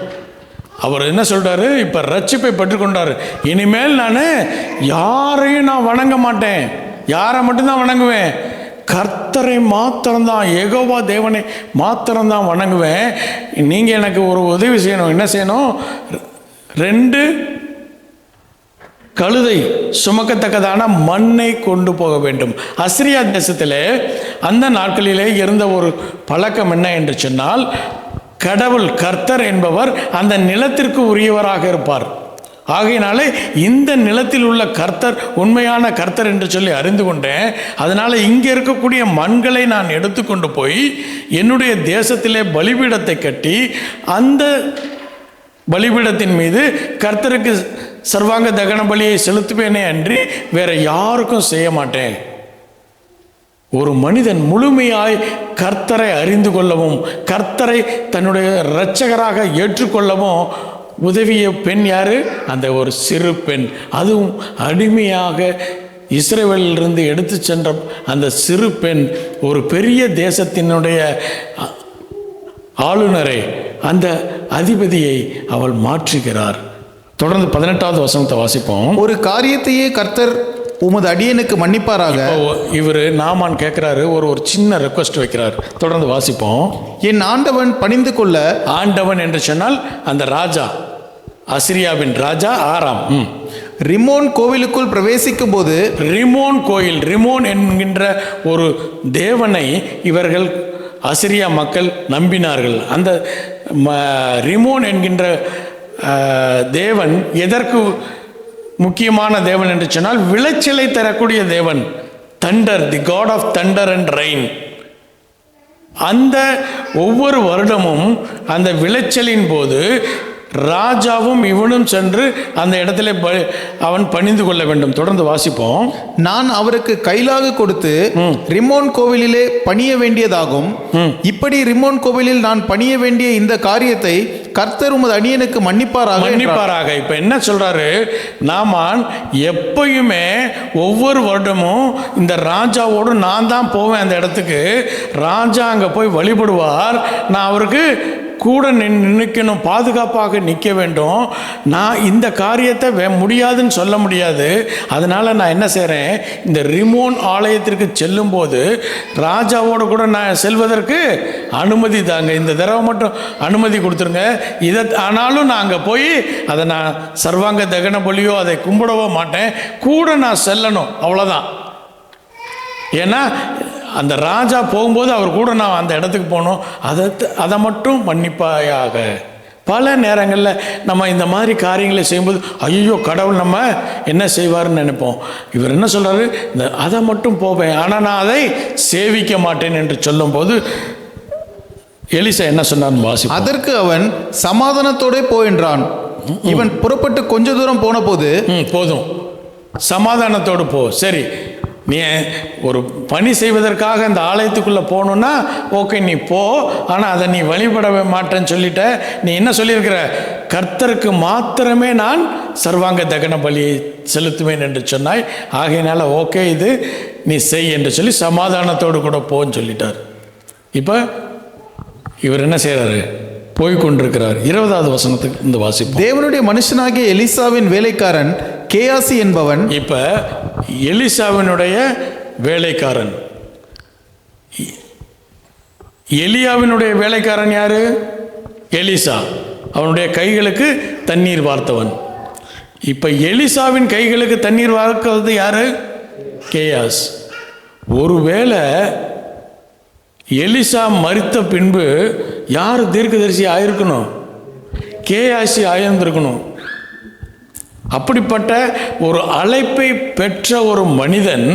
அவர் என்ன சொல்றாரு, இப்போ ரட்சிப்பை பெற்றுக்கொண்டார். இனிமேல் யாரையும் நான் வணங்க மாட்டேன். யாரை மட்டும்தான் வணங்குவேன், கர்த்தரை மாத்திரம்தான், யெகோவா தேவனை மாத்திரம்தான் வணங்குவேன். நீங்கள் எனக்கு ஒரு உதவி செய்யணும். என்ன செய்யணும், 2 கழுதை சுமக்கத்தக்கதான மண்ணை கொண்டு போக வேண்டும். அசிரியா தேசத்தில் அந்த நாட்களிலே இருந்த ஒரு பழக்கம் என்ன என்று சொன்னால், கடவுள் கர்த்தர் என்பவர் அந்த நிலத்திற்கு உரியவராக இருப்பார். ஆகையினாலே இந்த நிலத்தில் உள்ள கர்த்தர் உண்மையான கர்த்தர் என்று சொல்லி அறிந்து கொண்டேன். அதனால் இங்கே இருக்கக்கூடிய மண்களை நான் எடுத்துக்கொண்டு போய் என்னுடைய தேசத்திலே பலிபீடத்தை கட்டி அந்த பலிபீடத்தின் மீது கர்த்தருக்கு சர்வாங்க தகன பலியை செலுத்துவேனே அன்றி வேற யாருக்கும் செய்ய மாட்டேன். ஒரு மனிதன் முழுமையாய் கர்த்தரை அறிந்து கொள்ளவும் கர்த்தரை தன்னுடைய இரட்சகராக ஏற்றுக்கொள்ளவும் உதவிய பெண் யாரு, அந்த ஒரு சிறு பெண். அதுவும் அடிமையாக இஸ்ரவேலிலிருந்து எடுத்து சென்ற அந்த சிறு பெண் ஒரு பெரிய தேசத்தினுடைய ஆளுநரை, அந்த அதிபதியை அவள் மாற்றுகிறார். தொடர்ந்து 18வது வசனத்தை வாசிப்போம். ஒரு காரியத்தையே கர்த்தர் உமது அடியனுக்கு மன்னிப்பாராக. இவர் நாமான் கேட்கிறாரு, ஒரு சின்ன ரெக்வஸ்ட் வைக்கிறார். தொடர்ந்து வாசிப்போம். என் ஆண்டவன் பணிந்து கொள்ள. ஆண்டவன் என்று சொன்னால் அந்த ராஜா, அசிரியாவின் ராஜா ஆராம். ரிமோன் கோவிலுக்குள் பிரவேசிக்கும் போது, ரிமோன் கோயில், ரிமோன் என்கின்ற ஒரு தேவனை இவர்கள் அசிரியா மக்கள் நம்பினார்கள். அந்த ரிமோன் என்கின்ற தேவன் எதற்கு முக்கியமான தேவன் என்று சொன்னால், விளைச்சலை தரக்கூடிய தேவன். Thunder, the god of thunder and rain. அந்த ஒவ்வொரு வருடமும் அந்த விளைச்சலின் போது ராஜாவும் இவனும் சென்று அந்த இடத்துல அவன் பணிந்து கொள்ள வேண்டும். தொடர்ந்து வாசிப்போம். நான் அவருக்கு கைலாக கொடுத்து ரிமோன் கோவிலிலே பணிய வேண்டியதாகும். இப்படி ரிமோன் கோவிலில் நான் பணிய வேண்டிய இந்த காரியத்தை கர்த்தர் உமது அடியனுக்கு மன்னிப்பாராக. இப்ப என்ன சொல்றாரு, நாமான் எப்பயுமே ஒவ்வொரு வருடமும் இந்த ராஜாவோடு நான் தான் போவேன் அந்த இடத்துக்கு. ராஜா அங்க போய் வழிபடுவார், நான் அவருக்கு கூட நிற்கணும், பாதுகாப்பாக நிற்க வேண்டும். நான் இந்த காரியத்தை முடியாதுன்னு சொல்ல முடியாது. அதனால் நான் என்ன செய்கிறேன், இந்த ரிமோன் ஆலயத்திற்கு செல்லும் போது ராஜாவோடு கூட நான் செல்வதற்கு அனுமதி தாங்க, இந்த தடவை மட்டும் அனுமதி கொடுத்துருங்க. ஆனாலும் நான் அங்கே போய் அதை நான் சர்வாங்க தகன பலியோ அதை கும்பிடவோ மாட்டேன், கூட நான் செல்லணும், அவ்வளோதான். ஏன்னா அந்த ராஜா போகும்போது அவர் கூட நான் அந்த இடத்துக்கு போகணும், அதை மட்டும் மன்னிப்பாயாக. பல நேரங்களில் நம்ம இந்த மாதிரி காரியங்களை செய்யும்போது ஐயோ கடவுள் நம்ம என்ன செய்வார்னு நினைப்போம். இவர் என்ன சொல்கிறாரு, அதை மட்டும் போவேன், ஆனால் நான் அதை சேவிக்க மாட்டேன் என்று சொல்லும்போது எலிசா என்ன சொன்னான் வாசி. அதற்கு அவன் சமாதானத்தோட போ என்றான். இவன் புறப்பட்டு கொஞ்ச தூரம் போன போது, போதும் சமாதானத்தோடு போ, சரி நீ ஒரு பணி செய்வதற்காக இந்த ஆலயத்துக்குள்ளே போகணுன்னா ஓகே நீ போ, ஆனால் அதை நீ வழிபடவே மாட்டேன்னு சொல்லிட்ட. நீ என்ன சொல்லியிருக்கிற, கர்த்தருக்கு மாத்திரமே நான் சர்வாங்க தகன பலியை செலுத்துவேன் என்று சொன்னாய். ஆகையினால ஓகே இது நீ செய் என்று சொல்லி சமாதானத்தோடு கூட போன்னு சொல்லிட்டார். இப்போ இவர் என்ன செய்கிறாரு? போய் கொண்டிருக்கிறார். 20வது வசனத்துக்கு இந்த வாசிப்போம். தேவனுடைய மனுஷனாகிய எலிசாவின் வேலைக்காரன் கேயாசி என்பவன். இப்போ எலிசாவினுடைய வேலைக்காரன், எலியாவினுடைய வேலைக்காரன் யாரு? எலிசா. அவனுடைய கைகளுக்கு தண்ணீர் வார்த்தவன். இப்போ எலிசாவின் கைகளுக்கு தண்ணீர் வார்க்கிறது யாரு? கேயாஸ். ஒருவேளை எலிசா மரித்த பின்பு யார் தீர்க்கதரிசி ஆயிருக்கணும்? கேயாசி ஆயிருந்திருக்கணும். அப்படிப்பட்ட ஒரு அழைப்பை பெற்ற ஒரு மனிதன்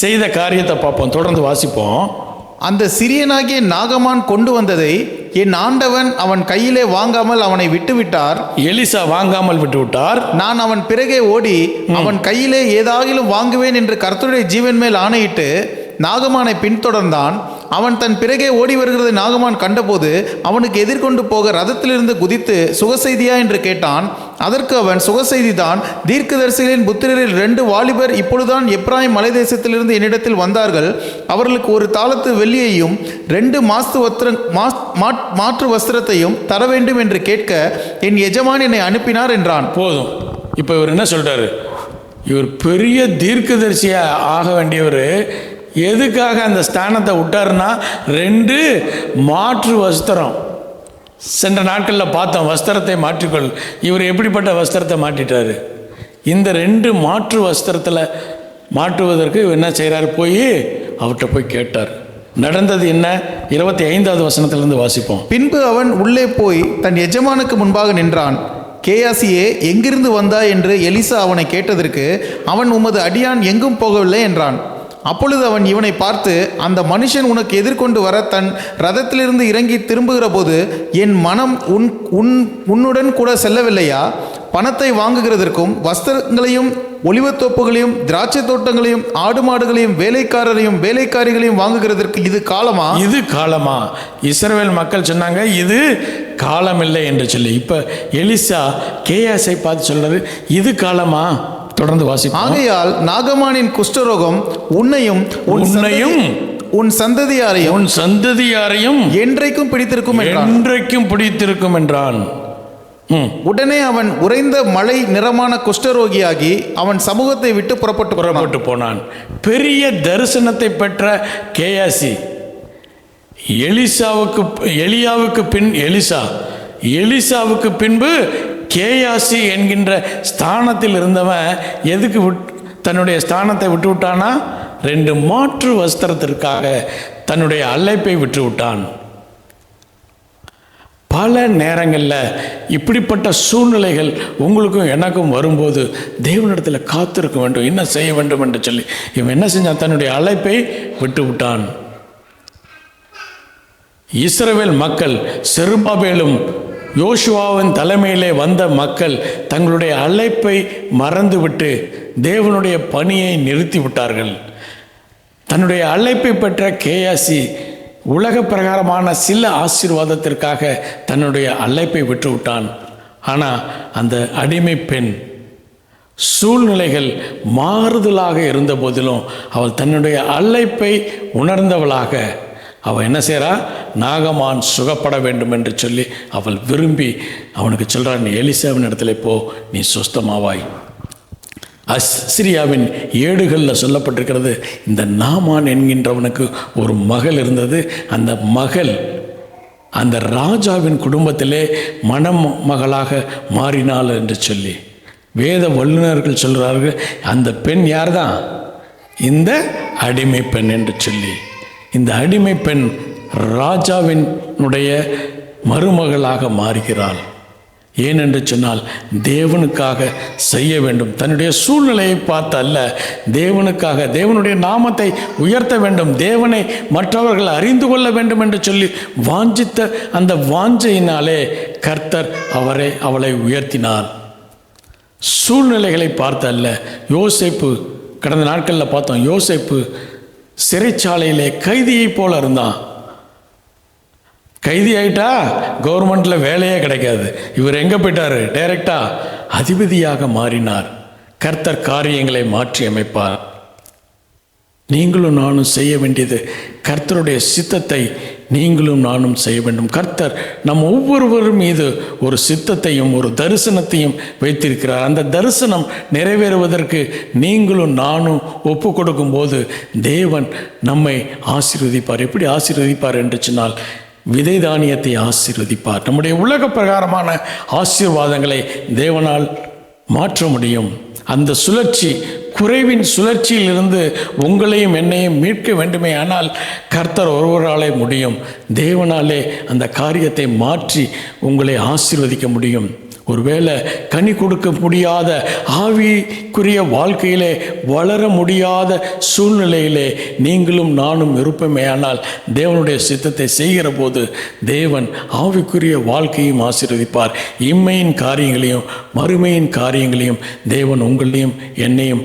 செய்த காரியத்தை பார்ப்போம். தொடர்ந்து வாசிப்போம். அந்த சிறியனாகிய நாகமான் கொண்டு வந்ததை என் ஆண்டவன் அவன் கையிலே வாங்காமல் அவனை விட்டுவிட்டார். எலிசா வாங்காமல் விட்டுவிட்டார். நான் அவன் பிறகே ஓடி அவன் கையிலே ஏதாகிலும் வாங்குவேன் என்று கர்த்தருடைய ஜீவன் மேல் ஆணையிட்டு நாகமானை பின்தொடர்ந்தான். அவன் தன் பிறகே ஓடி வருகிறதை நாகமான் கண்டபோது அவனுக்கு எதிர்கொண்டு போக ரதத்திலிருந்து குதித்து சுகசெய்தியா என்று கேட்டான். அதற்கு அவன், சுகசெய்திதான். தீர்க்கதரிசிகளின் புத்திரரில் 2 வாலிபர் இப்பொழுதுதான் எப்ராயிம் மலை தேசத்திலிருந்து என்னிடத்தில் வந்தார்கள். அவர்களுக்கு ஒரு தாளத்து வெள்ளியையும் 2 மாற்று வஸ்திரத்தையும் தர வேண்டும் என்று கேட்க என் எஜமான் என்னை அனுப்பினார் என்றான். போதும். இப்போ இவர் என்ன சொல்றாரு? இவர் பெரிய தீர்க்கதரிசியா ஆக வேண்டியவர் எதுக்காக அந்த ஸ்தானத்தை விட்டாருன்னா, 2 மாற்று வஸ்திரம். சென்ற நாட்களில் பார்த்தோம், வஸ்திரத்தை மாற்றிக்கொள். இவர் எப்படிப்பட்ட வஸ்திரத்தை மாட்டிட்டாரு? இந்த 2 மாற்று வஸ்திரத்தில் மாற்றுவதற்கு என்ன செய்கிறார்? போய் அவர்கிட்ட போய் கேட்டார். நடந்தது என்ன? 25வது வசனத்திலிருந்து வாசிப்போம். பின்பு அவன் உள்ளே போய் தன் எஜமானுக்கு முன்பாக நின்றான். கேயாசியே, எங்கிருந்து வந்தாய் என்று எலிசா அவனை கேட்டதற்கு அவன், உமது அடியான் எங்கும் போகவில்லை என்றான். அப்பொழுது அவன் இவனை பார்த்து, அந்த மனுஷன் உனக்கு எதிர்கொண்டு வர தன் ரதத்திலிருந்து இறங்கி திரும்புகிற போது என் மனம் உன்னுடன் கூட செல்லவில்லையா? பணத்தை வாங்குகிறதற்கும் வஸ்திரங்களையும் ஒலிவத்தோப்புகளையும் திராட்சை தோட்டங்களையும் ஆடு மாடுகளையும் வேலைக்காரரையும் வேலைக்காரிகளையும் வாங்குகிறதற்கு இது காலமா? இது காலமா? இஸ்ரவேல் மக்கள் சொன்னாங்க இது காலம் இல்லை என்று சொல்லி. இப்ப எலிசா கேயாசை பார்த்து சொல்றாரு, இது காலமா? தொடர்ந்து வாசிப்போம். ஆகையால் நாகமானின் குஷ்டரோகம் உன்னையும் உன் சந்ததியாரையும் என்றைக்கும் பிடித்திருக்கும் என்றான். உடனே அவன் உறைந்த மழை நிறமான குஷ்டரோகியாகி அவன் சமூகத்தை விட்டு புறப்பட்டு போனான். பெரிய தரிசனத்தை பெற்ற கேயாசி எலிசாவுக்கு பின்பு கேயாசி என்கின்ற ஸ்தானத்தில் இருந்தவன் எதுக்கு தன்னுடைய ஸ்தானத்தை விட்டு விட்டானா? 2 மாற்று வஸ்திரத்திற்காக தன்னுடைய அழைப்பை விட்டு விட்டான். பல நேரங்களில் இப்படிப்பட்ட சூழ்நிலைகள் உங்களுக்கும் எனக்கும் வரும்போது தேவனிடத்தில் காத்திருக்க வேண்டும், என்ன செய்ய வேண்டும் என்று சொல்லி இவன் என்ன செஞ்சான்? தன்னுடைய அழைப்பை விட்டு விட்டான். இஸ்ரவேல் மக்கள், செருபாபேலும் யோசுவாவின் தலைமையிலே வந்த மக்கள் தங்களுடைய அழைப்பை மறந்துவிட்டு தேவனுடைய பணியை நிறுத்தி விட்டார்கள். தன்னுடைய அழைப்பை பெற்ற கேயாசி உலக பிரகாரமான சில ஆசீர்வாதத்திற்காக தன்னுடைய அழைப்பை விட்டுவிட்டான். ஆனால் அந்த அடிமை பெண் சூழ்நிலைகள் மாறுதலாக இருந்த போதிலும் அவள் தன்னுடைய அழைப்பை உணர்ந்தவளாக அவள் என்ன செய்கிறா? நாகமான் சுகப்பட வேண்டும் என்று சொல்லி அவள் விரும்பி அவனுக்கு சொல்கிறான், நீ எலிசாவின் இடத்துல போ, நீ சுஸ்தமாவாய். அஸ்ரியாவின் ஏடுகளில் சொல்லப்பட்டிருக்கிறது, இந்த நாமான் என்கின்றவனுக்கு ஒரு மகள் இருந்தது. அந்த மகள் அந்த ராஜாவின் குடும்பத்திலே மணமகளாக மாறினாள் என்று சொல்லி வேத வல்லுநர்கள் சொல்கிறார்கள். அந்த பெண் யார் தான்? இந்த அடிமை பெண் என்று சொல்லி. இந்த அடிமை பெண் ராஜாவினுடைய மருமகளாக மாறுகிறாள். ஏனென்று சொன்னால் தேவனுக்காக செய்ய வேண்டும். தன்னுடைய சூழ்நிலையை பார்த்து அல்ல, தேவனுக்காக தேவனுடைய நாமத்தை உயர்த்த வேண்டும், தேவனை மற்றவர்கள் அறிந்து கொள்ள வேண்டும் என்று சொல்லி வாஞ்சித்த அந்த வாஞ்சையினாலே கர்த்தர் அவளை உயர்த்தினார். சூழ்நிலைகளை பார்த்து அல்ல. யோசேப்பு, கடந்த நாட்களில் பார்த்தோம், யோசேப்பு சிறைச்சாலையிலே கைதியை போல இருந்தான். கைதி ஆயிட்டா கவர்மெண்ட்டில் வேலையே கிடைக்காது. இவர் எங்கே போயிட்டார்? டைரக்டாக அதிபதியாக மாறினார். கர்த்தர் காரியங்களை மாற்றி அமைப்பார். நீங்களும் நானும் செய்ய வேண்டியது கர்த்தருடைய சித்தத்தை நீங்களும் நானும் செய்ய வேண்டும். கர்த்தர் நம் ஒவ்வொருவரும் மீது ஒரு சித்தத்தையும் ஒரு தரிசனத்தையும் வைத்திருக்கிறார். அந்த தரிசனம் நிறைவேறுவதற்கு நீங்களும் நானும் ஒப்பு கொடுக்கும்போது தேவன் நம்மை ஆசீர்வதிப்பார். எப்படி ஆசீர்வதிப்பார் என்று சொன்னால், விதை தானியத்தை ஆசீர்வதிப்பார். நம்முடைய உலக பிரகாரமான ஆசீர்வாதங்களை தேவனால் மாற்ற முடியும். அந்த சுழற்சி, குறைவின் சுழற்சியிலிருந்து உங்களையும் என்னையும் மீட்க வேண்டுமே ஆனால் கர்த்தர் ஒருவராலே முடியும். தேவனாலே அந்த காரியத்தை மாற்றி உங்களை ஆசீர்வதிக்க முடியும். ஒருவேளை கனி கொடுக்க முடியாத ஆவிக்குரிய வாழ்க்கையிலே வளர முடியாத சூழ்நிலையிலே நீங்களும் நானும் இருப்போமே ஆனால் தேவனுடைய சித்தத்தை செய்கிற போது தேவன் ஆவிக்குரிய வாழ்க்கையும் ஆசீர்வதிப்பார். இம்மையின் காரியங்களையும் மறுமையின் காரியங்களையும் தேவன் உங்களையும் என்னையும்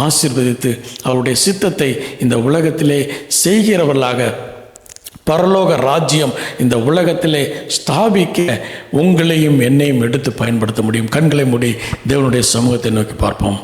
ஆசீர்வதித்து அவருடைய சித்தத்தை இந்த உலகத்திலே செய்கிறவர்களாக பரலோக ராஜ்யம் இந்த உலகத்திலே ஸ்தாபிக்க உங்களையும் என்னையும் எடுத்து பயன்படுத்த முடியும். கண்களை மூடி தேவனுடைய சமூகத்தை நோக்கி பார்ப்போம்.